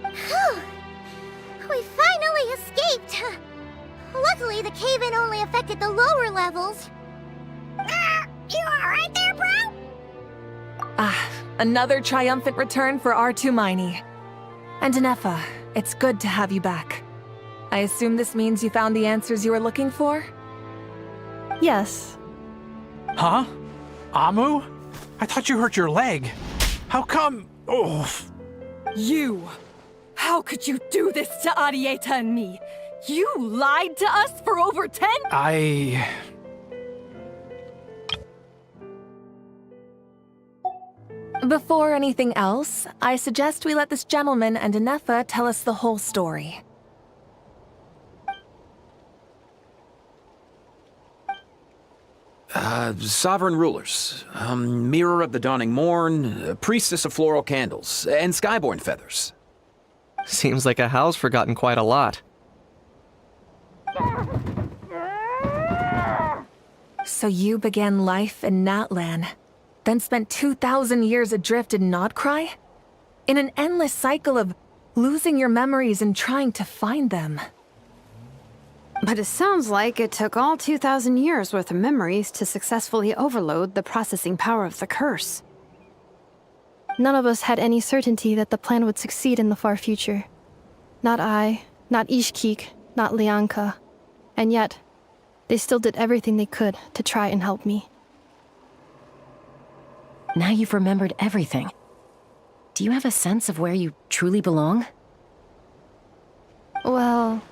Whew. We finally escaped! Luckily, the cave-in only affected the lower levels. You alright there, bro? Another triumphant return for R2 Miney. And Anefa, it's good to have you back. I assume this means you found the answers you were looking for? Yes. Huh? Amu? I thought you hurt your leg. How come? Oh. You! How could you do this to Arieta and me? You lied to us for over 10? Before anything else, I suggest we let this gentleman and Anefa tell us the whole story. Sovereign rulers, Mirror of the Dawning Morn, Priestess of Floral Candles, and Skyborn Feathers. Seems like a house forgotten quite a lot. So you began life in Natlan, then spent 2,000 years adrift in Nodcry? In an endless cycle of losing your memories and trying to find them. But it sounds like it took all 2,000 years worth of memories to successfully overload the processing power of the curse. None of us had any certainty that the plan would succeed in the far future. Not I, not Ishkik, not Lianka. And yet, they still did everything they could to try and help me. Now you've remembered everything. Do you have a sense of where you truly belong? Well,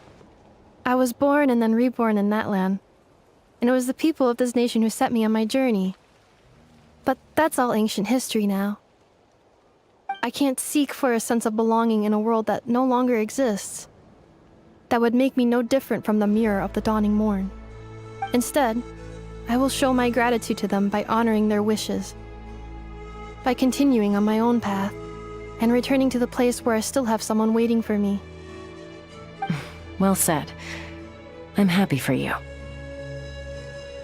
I was born and then reborn in Natlan. And it was the people of this nation who set me on my journey. But that's all ancient history now. I can't seek for a sense of belonging in a world that no longer exists. That would make me no different from the Mirror of the Dawning Morn. Instead, I will show my gratitude to them by honoring their wishes. By continuing on my own path, and returning to the place where I still have someone waiting for me. Well said. I'm happy for you.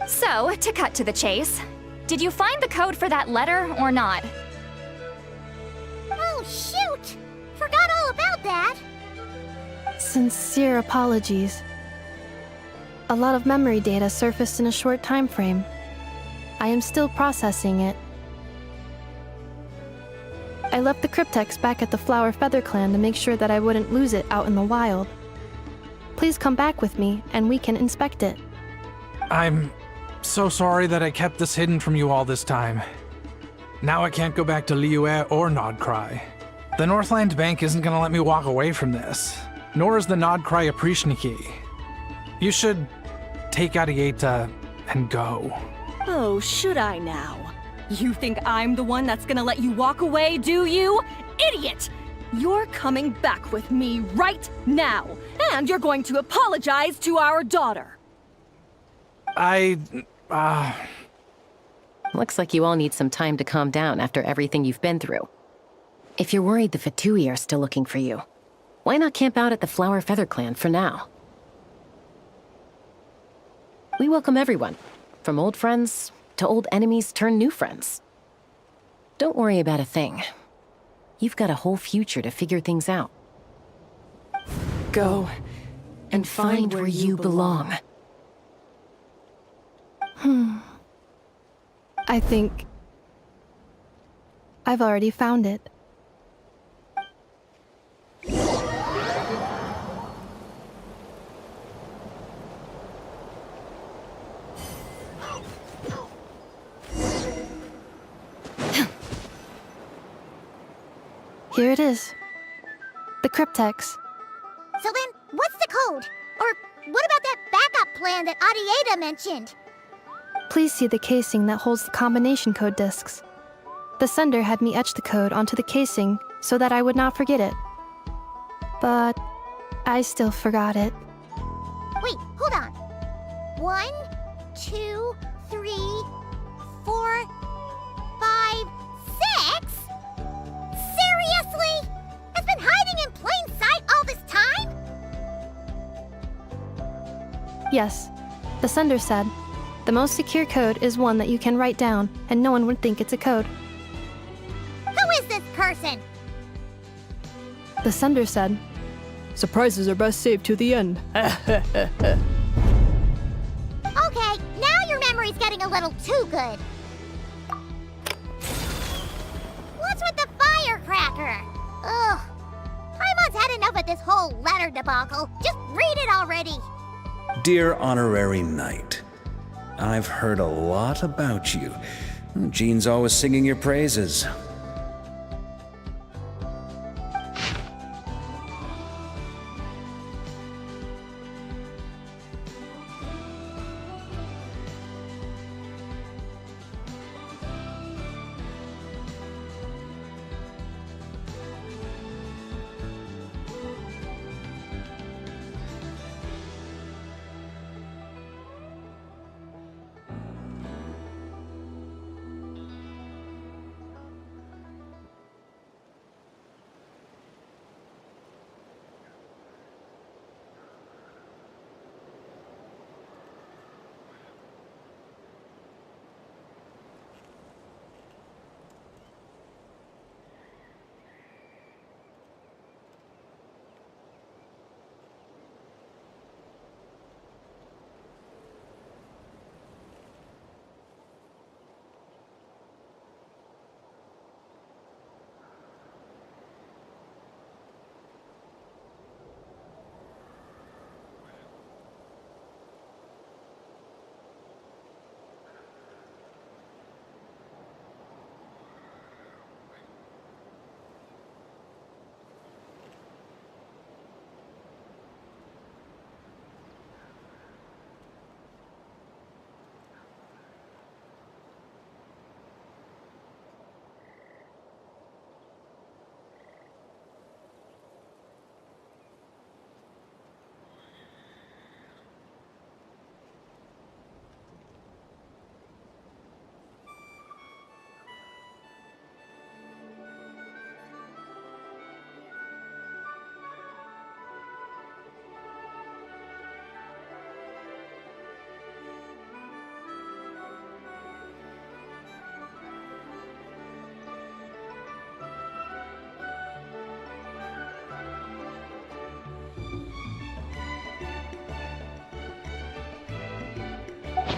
So, to cut to the chase, did you find the code for that letter or not? Oh, shoot! Forgot all about that! Sincere apologies. A lot of memory data surfaced in a short time frame. I am still processing it. I left the cryptex back at the Flower Feather Clan to make sure that I wouldn't lose it out in the wild. Please come back with me, and we can inspect it. I'm so sorry that I kept this hidden from you all this time. Now I can't go back to Liyue or Nodcry. The Northland Bank isn't gonna let me walk away from this, nor is the Nodcry Aprishniki. You should take Arieta and go. Oh, should I now? You think I'm the one that's gonna let you walk away, do you? Idiot! You're coming back with me right now, and you're going to apologize to our daughter. Looks like you all need some time to calm down after everything you've been through. If you're worried the Fatui are still looking for you, why not camp out at the Flower Feather Clan for now? We welcome everyone, from old friends to old enemies turned new friends. Don't worry about a thing. You've got a whole future to figure things out. Go and find where you belong. I think I've already found it. Here it is. The cryptex. So then, what's the code? Or what about that backup plan that Arieta mentioned? Please see the casing that holds the combination code discs. The sender had me etch the code onto the casing so that I would not forget it. But I still forgot it. Wait, hold on. 1, 2, 3, 4, 5, 6? Seriously? It's been hiding in plain sight all this time? Yes, the sender said, the most secure code is one that you can write down and no one would think it's a code. Who is this person? The sender said, surprises are best saved to the end. Okay, now your memory's getting a little too good. What's with the firecracker? Ugh. with this whole letter debacle. Just read it already. Dear Honorary Knight, I've heard a lot about you. Jean's always singing your praises.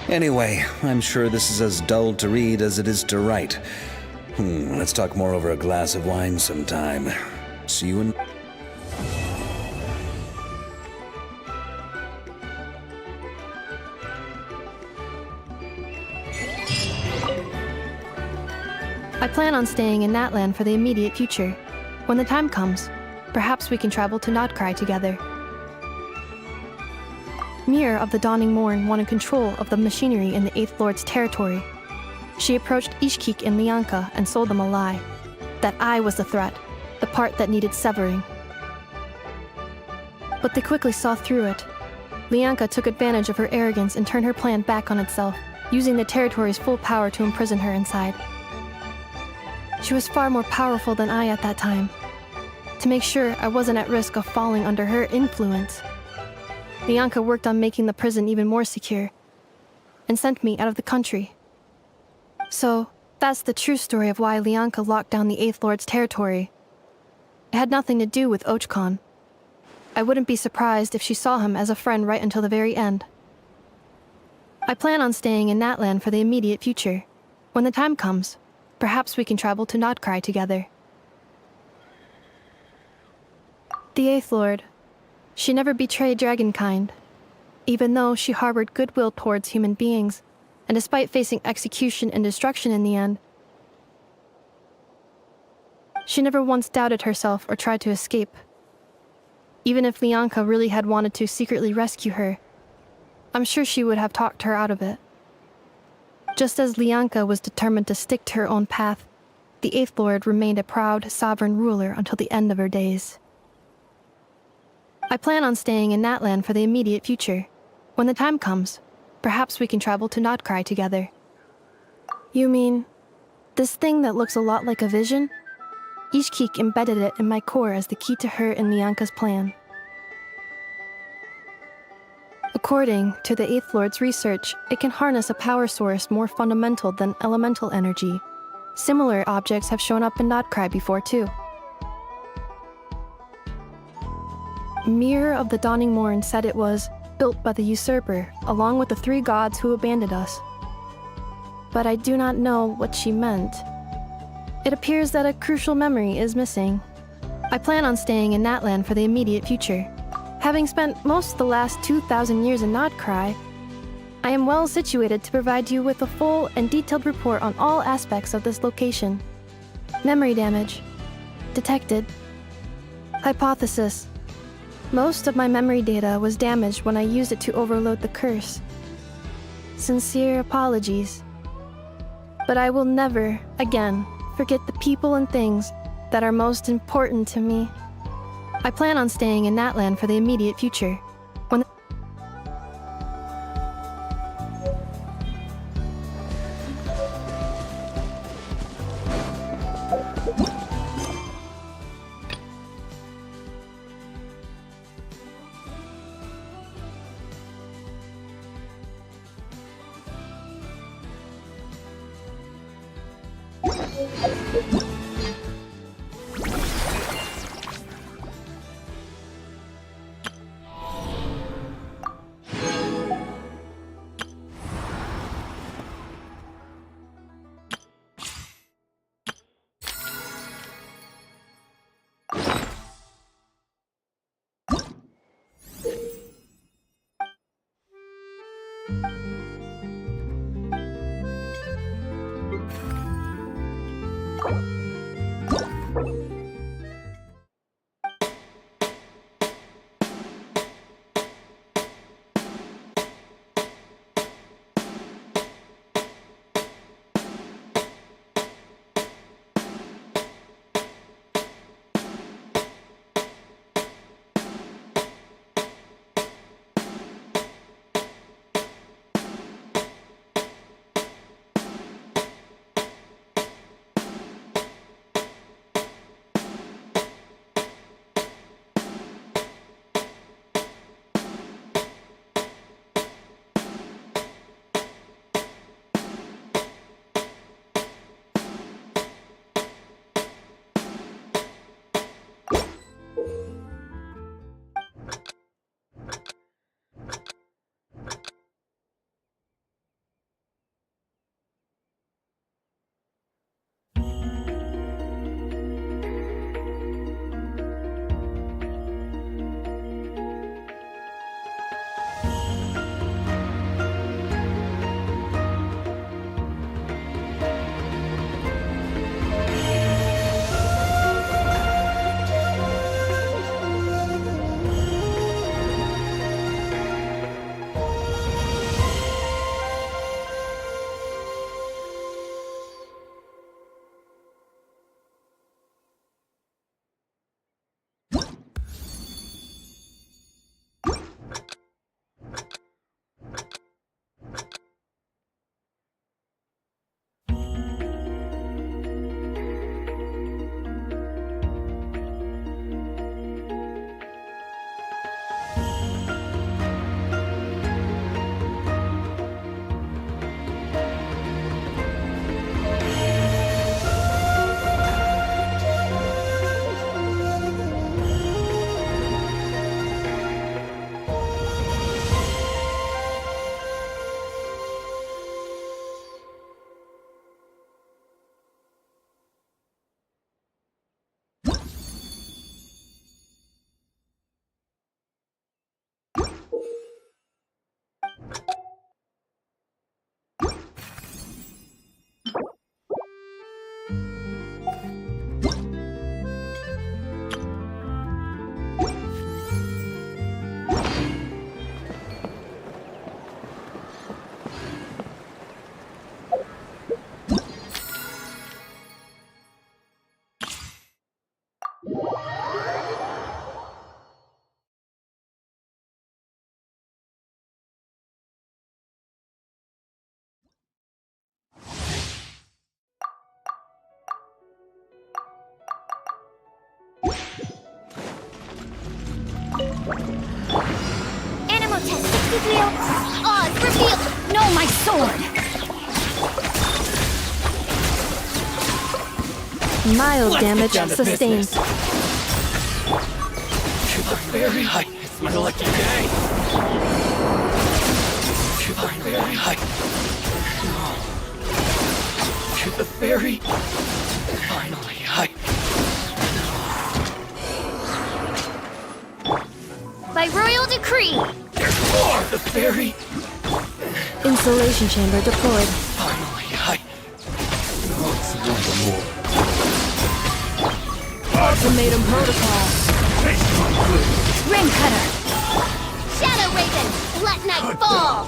Anyway, I'm sure this is as dull to read as it is to write. Let's talk more over a glass of wine sometime. See you in... I plan on staying in Natlan for the immediate future. When the time comes, perhaps we can travel to Nodcry together. Mir of the Dawning Morn wanted control of the machinery in the Eighth Lord's territory. She approached Ishkik and Lianka and sold them a lie. That I was the threat, the part that needed severing. But they quickly saw through it. Lianka took advantage of her arrogance and turned her plan back on itself, using the territory's full power to imprison her inside. She was far more powerful than I at that time. To make sure I wasn't at risk of falling under her influence, Lianka worked on making the prison even more secure, and sent me out of the country. So, that's the true story of why Lianka locked down the Eighth Lord's territory. It had nothing to do with Ochkon. I wouldn't be surprised if she saw him as a friend right until the very end. I plan on staying in Natlan for the immediate future. When the time comes, perhaps we can travel to Nodcry together. The Eighth Lord. She never betrayed Dragonkind, even though she harbored goodwill towards human beings, and despite facing execution and destruction in the end, she never once doubted herself or tried to escape. Even if Lianka really had wanted to secretly rescue her, I'm sure she would have talked her out of it. Just as Lianka was determined to stick to her own path, the Eighth Lord remained a proud, sovereign ruler until the end of her days. I plan on staying in Natlan for the immediate future. When the time comes, perhaps we can travel to Nodcry together. You mean, this thing that looks a lot like a vision? Ishkik embedded it in my core as the key to her and Lianka's plan. According to the Eighth Lord's research, it can harness a power source more fundamental than elemental energy. Similar objects have shown up in Nodcry before too. Mir of the Dawning Morn said it was built by the usurper, along with the 3 gods who abandoned us. But I do not know what she meant. It appears that a crucial memory is missing. I plan on staying in Natlan for the immediate future. Having spent most of the last 2,000 years in Nodcry, I am well situated to provide you with a full and detailed report on all aspects of this location. Memory damage. Detected. Hypothesis. Most of my memory data was damaged when I used it to overload the curse. Sincere apologies. But I will never, again, forget the people and things that are most important to me. I plan on staying in Natlan for the immediate future. When Animal test 63. Oz revealed. No, my sword. Mild damage sustained. Very high. It's my lucky day. Very high. To the ferry. Finally, Royal decree! There's more! The ferry! Insulation chamber deployed. Finally, What's one more? Ultimatum protocol. Ring cutter! Shadow Raven! Let night fall!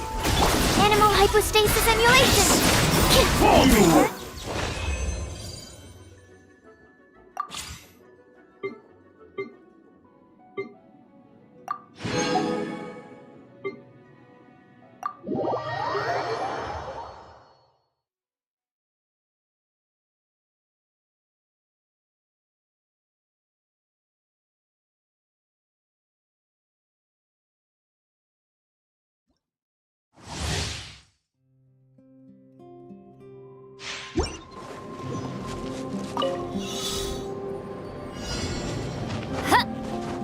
Animal hypostasis emulation!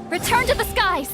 Return to the skies!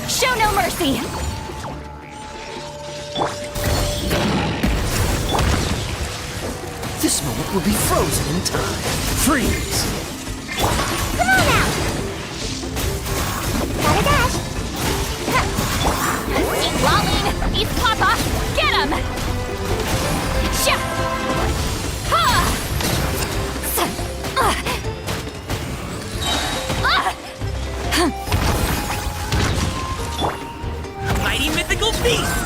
Show no mercy! This moment will be frozen in time. Freeze! Come on now! Gotta dash! Keep lolling! Eat Papa! Get him! Sha! Ha! Mighty mythical beast!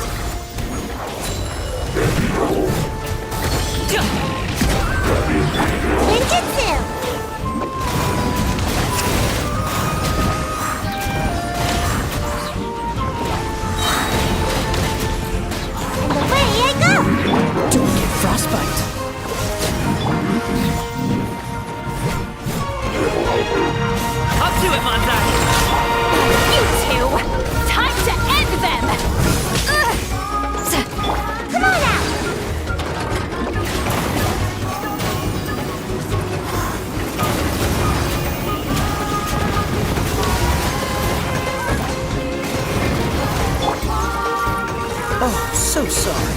Ninjutsu! And away I go! Don't get frostbite! Up to it, Manzai! You two! Time to end them! Come on now! Oh, so sorry.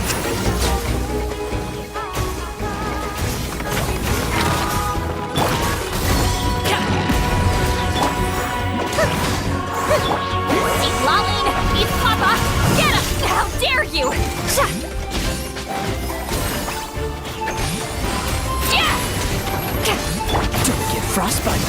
Keep lolling! Eat Papa! Get him! How dare you! Sha! Don't get frostbite.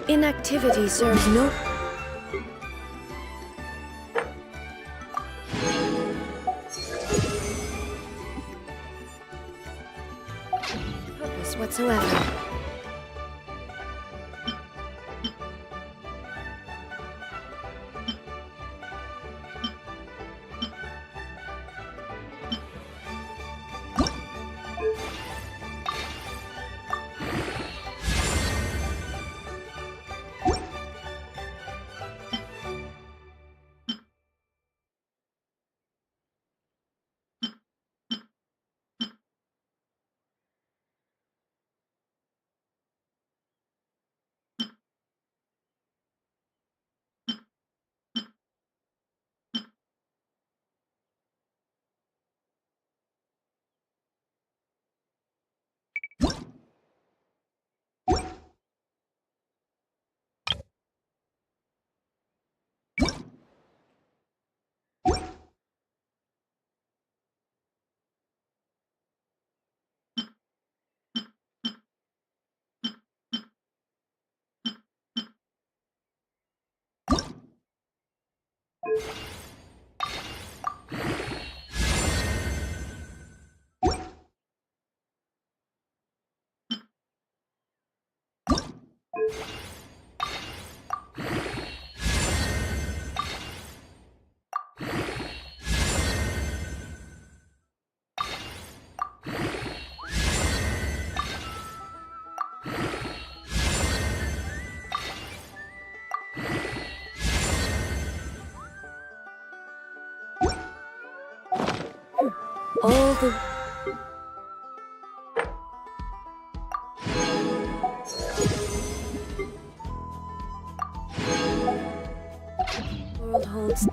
Inactivity serves no... purpose whatsoever. All the... world holds...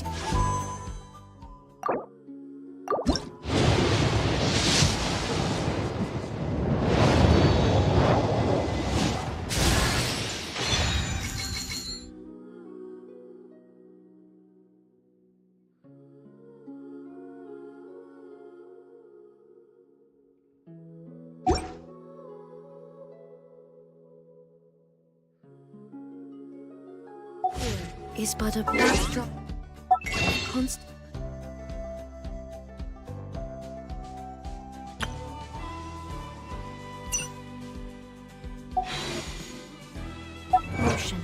is but a backdrop. Constant. Motion.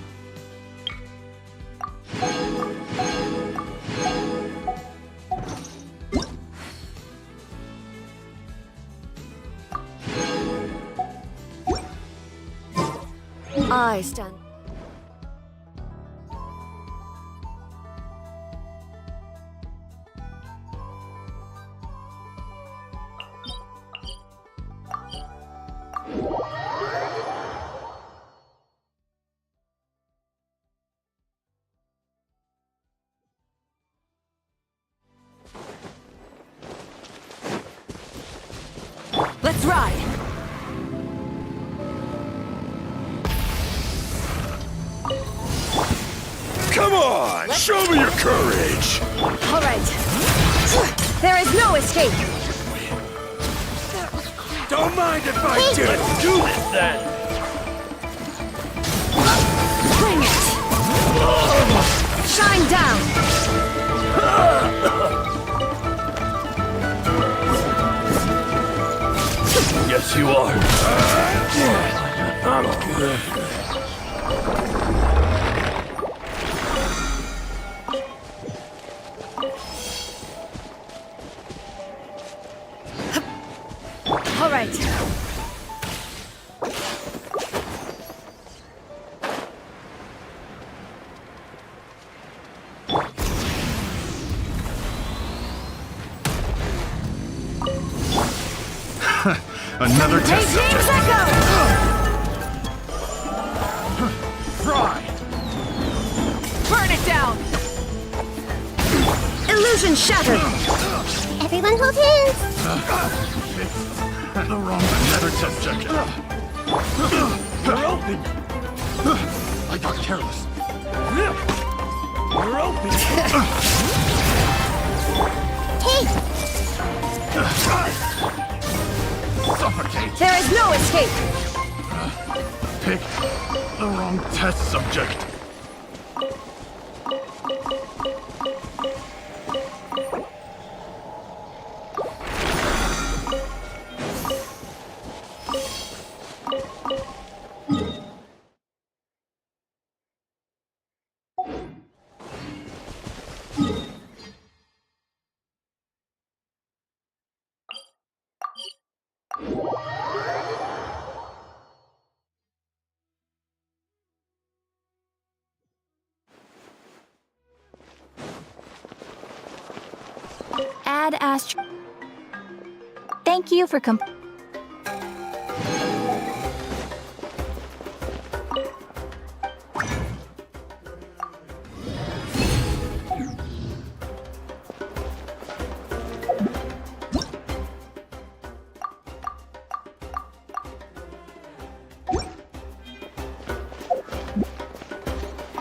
I stand. Let's ride! Come on! Show me your courage! All right. There is no escape! Don't mind if I do! Let's do this then! Bring it! Shine down! Yes, you are. I'm good. All right. Another test subject. Echo! Fry! down! Illusion shattered! Everyone hold hands! The wrong another subject. You're open! I got careless. You're open! Take! Suffocate! There is no escape! Pick the wrong test subject. Ad Astra. Thank you for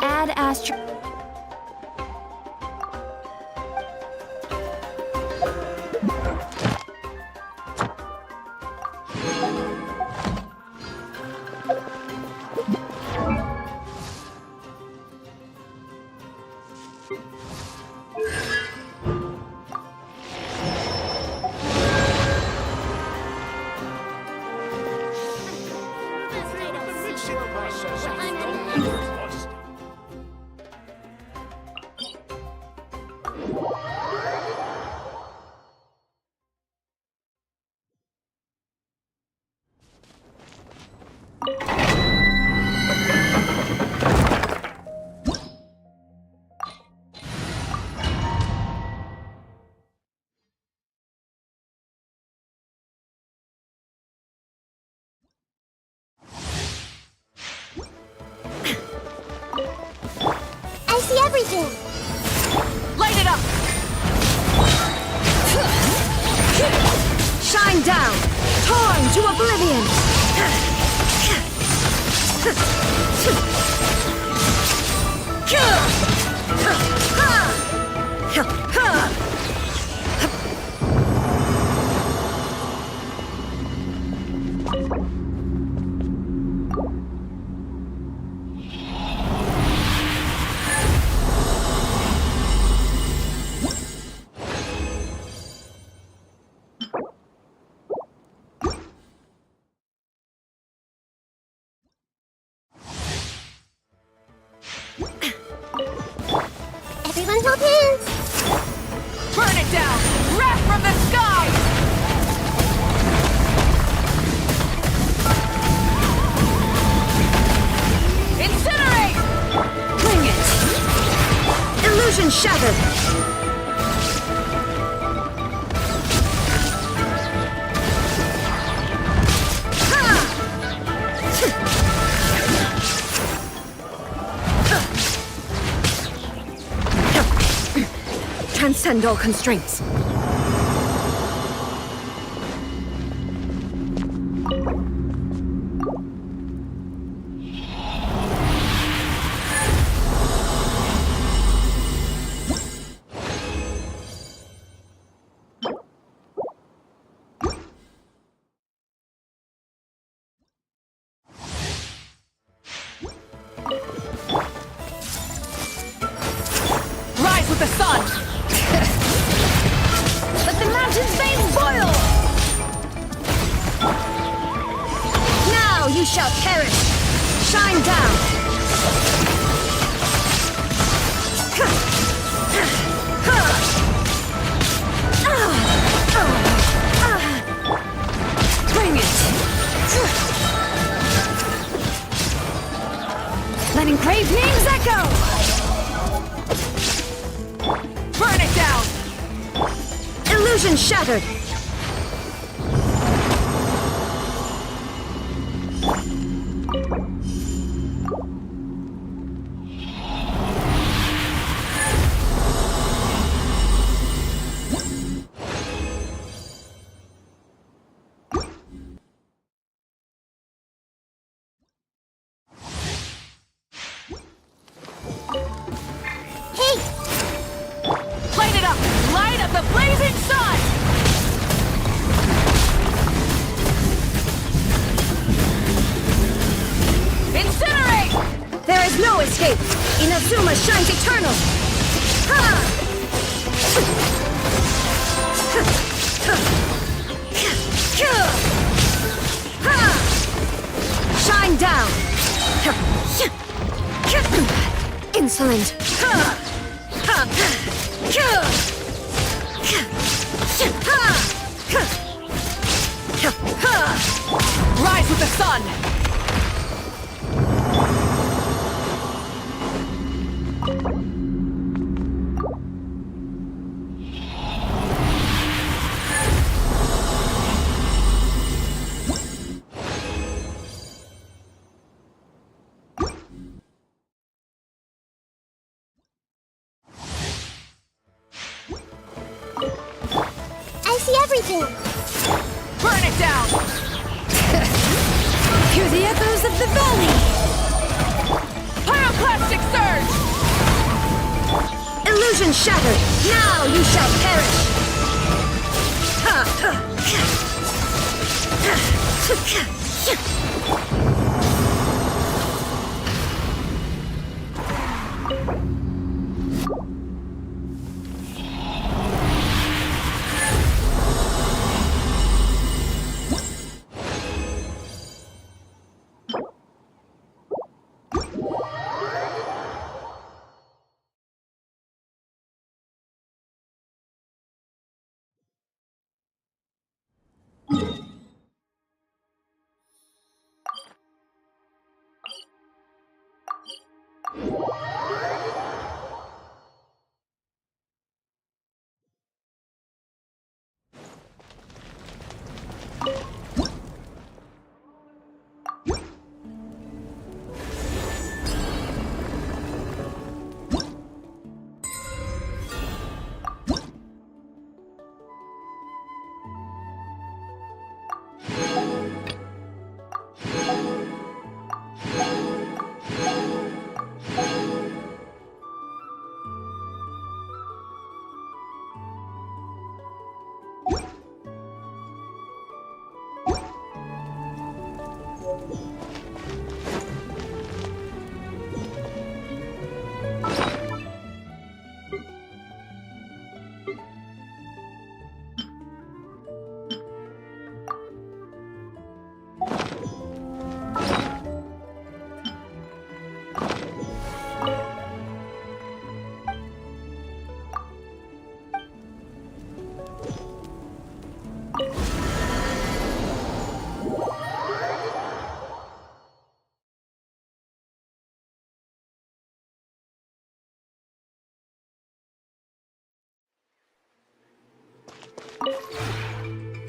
Ad Astra. I see everything! Light it up! Shine down! Torn to oblivion! Everyone hold hands! Burn it down! Wrath from the sky! Incinerate! Bring it! Illusion shattered! Transcend all constraints. Rise with the sun! Let the mountain's veins boil! Now you shall perish! Shine down! Bring it! Letting brave names echo! Burn it down! Illusion shattered! escape! Inazuma shines eternal! Ha! Shine down! Insolent! Rise with the sun! I see everything. Burn it down! Hear the echoes of the valley! Pyroclastic surge! Illusion shattered! Now you shall perish!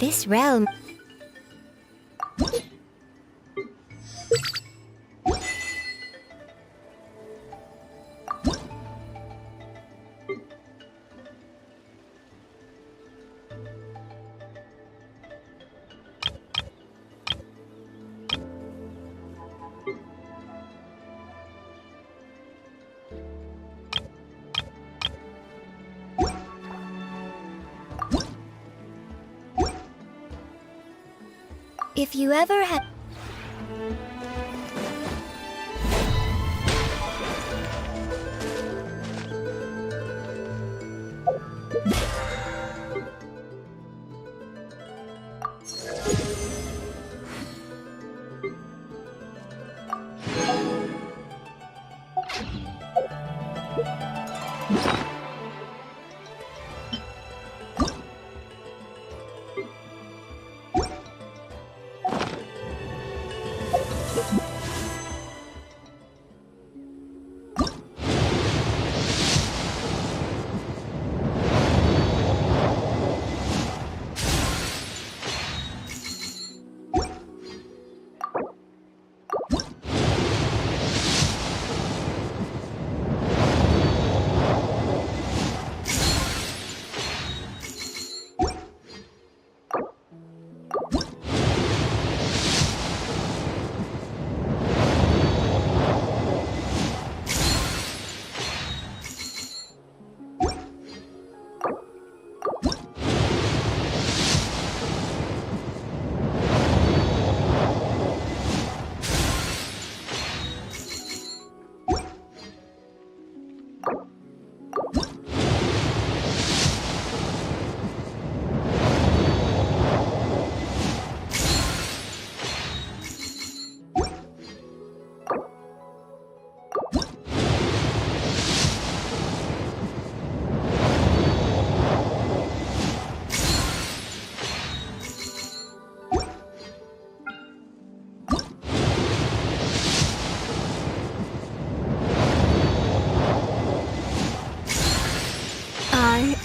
This realm... If you ever had...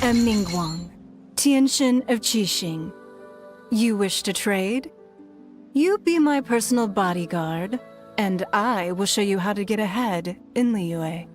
am Ningguang, Tianshin of Qixing. You wish to trade? You be my personal bodyguard, and I will show you how to get ahead in Liyue.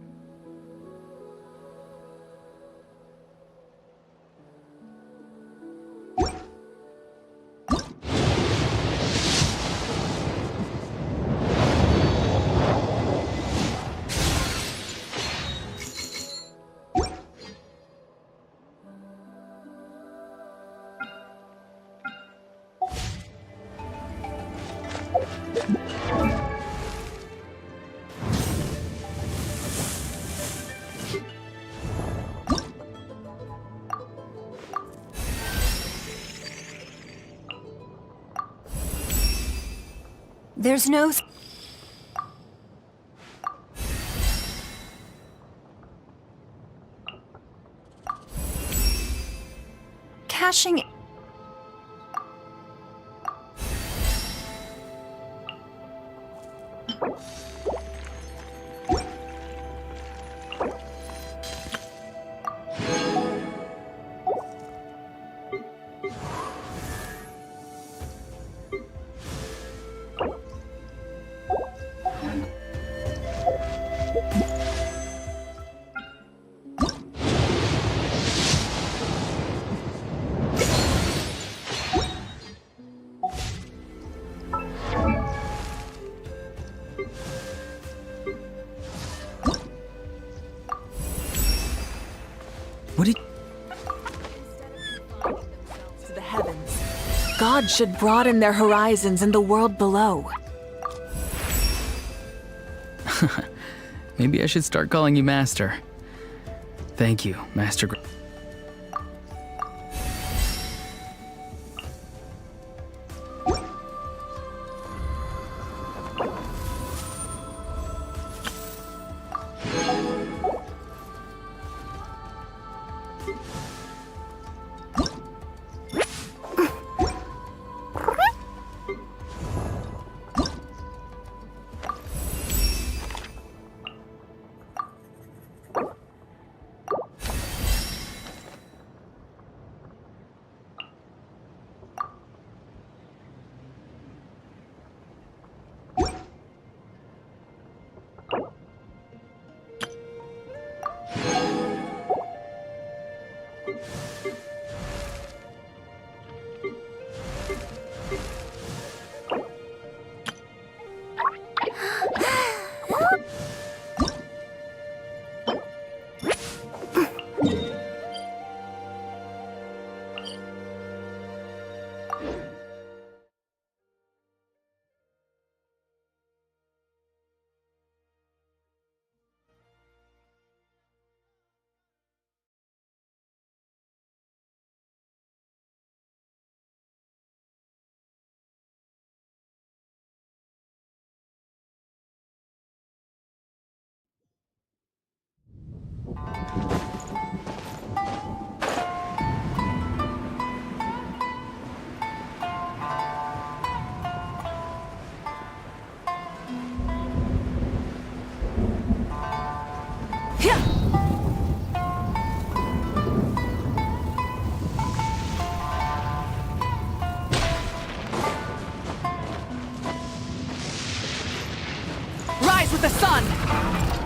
There's no... Caching... What did... To the heavens. God should broaden their horizons in the world below. Maybe I should start calling you Master. Thank you, Master. Rise with the sun!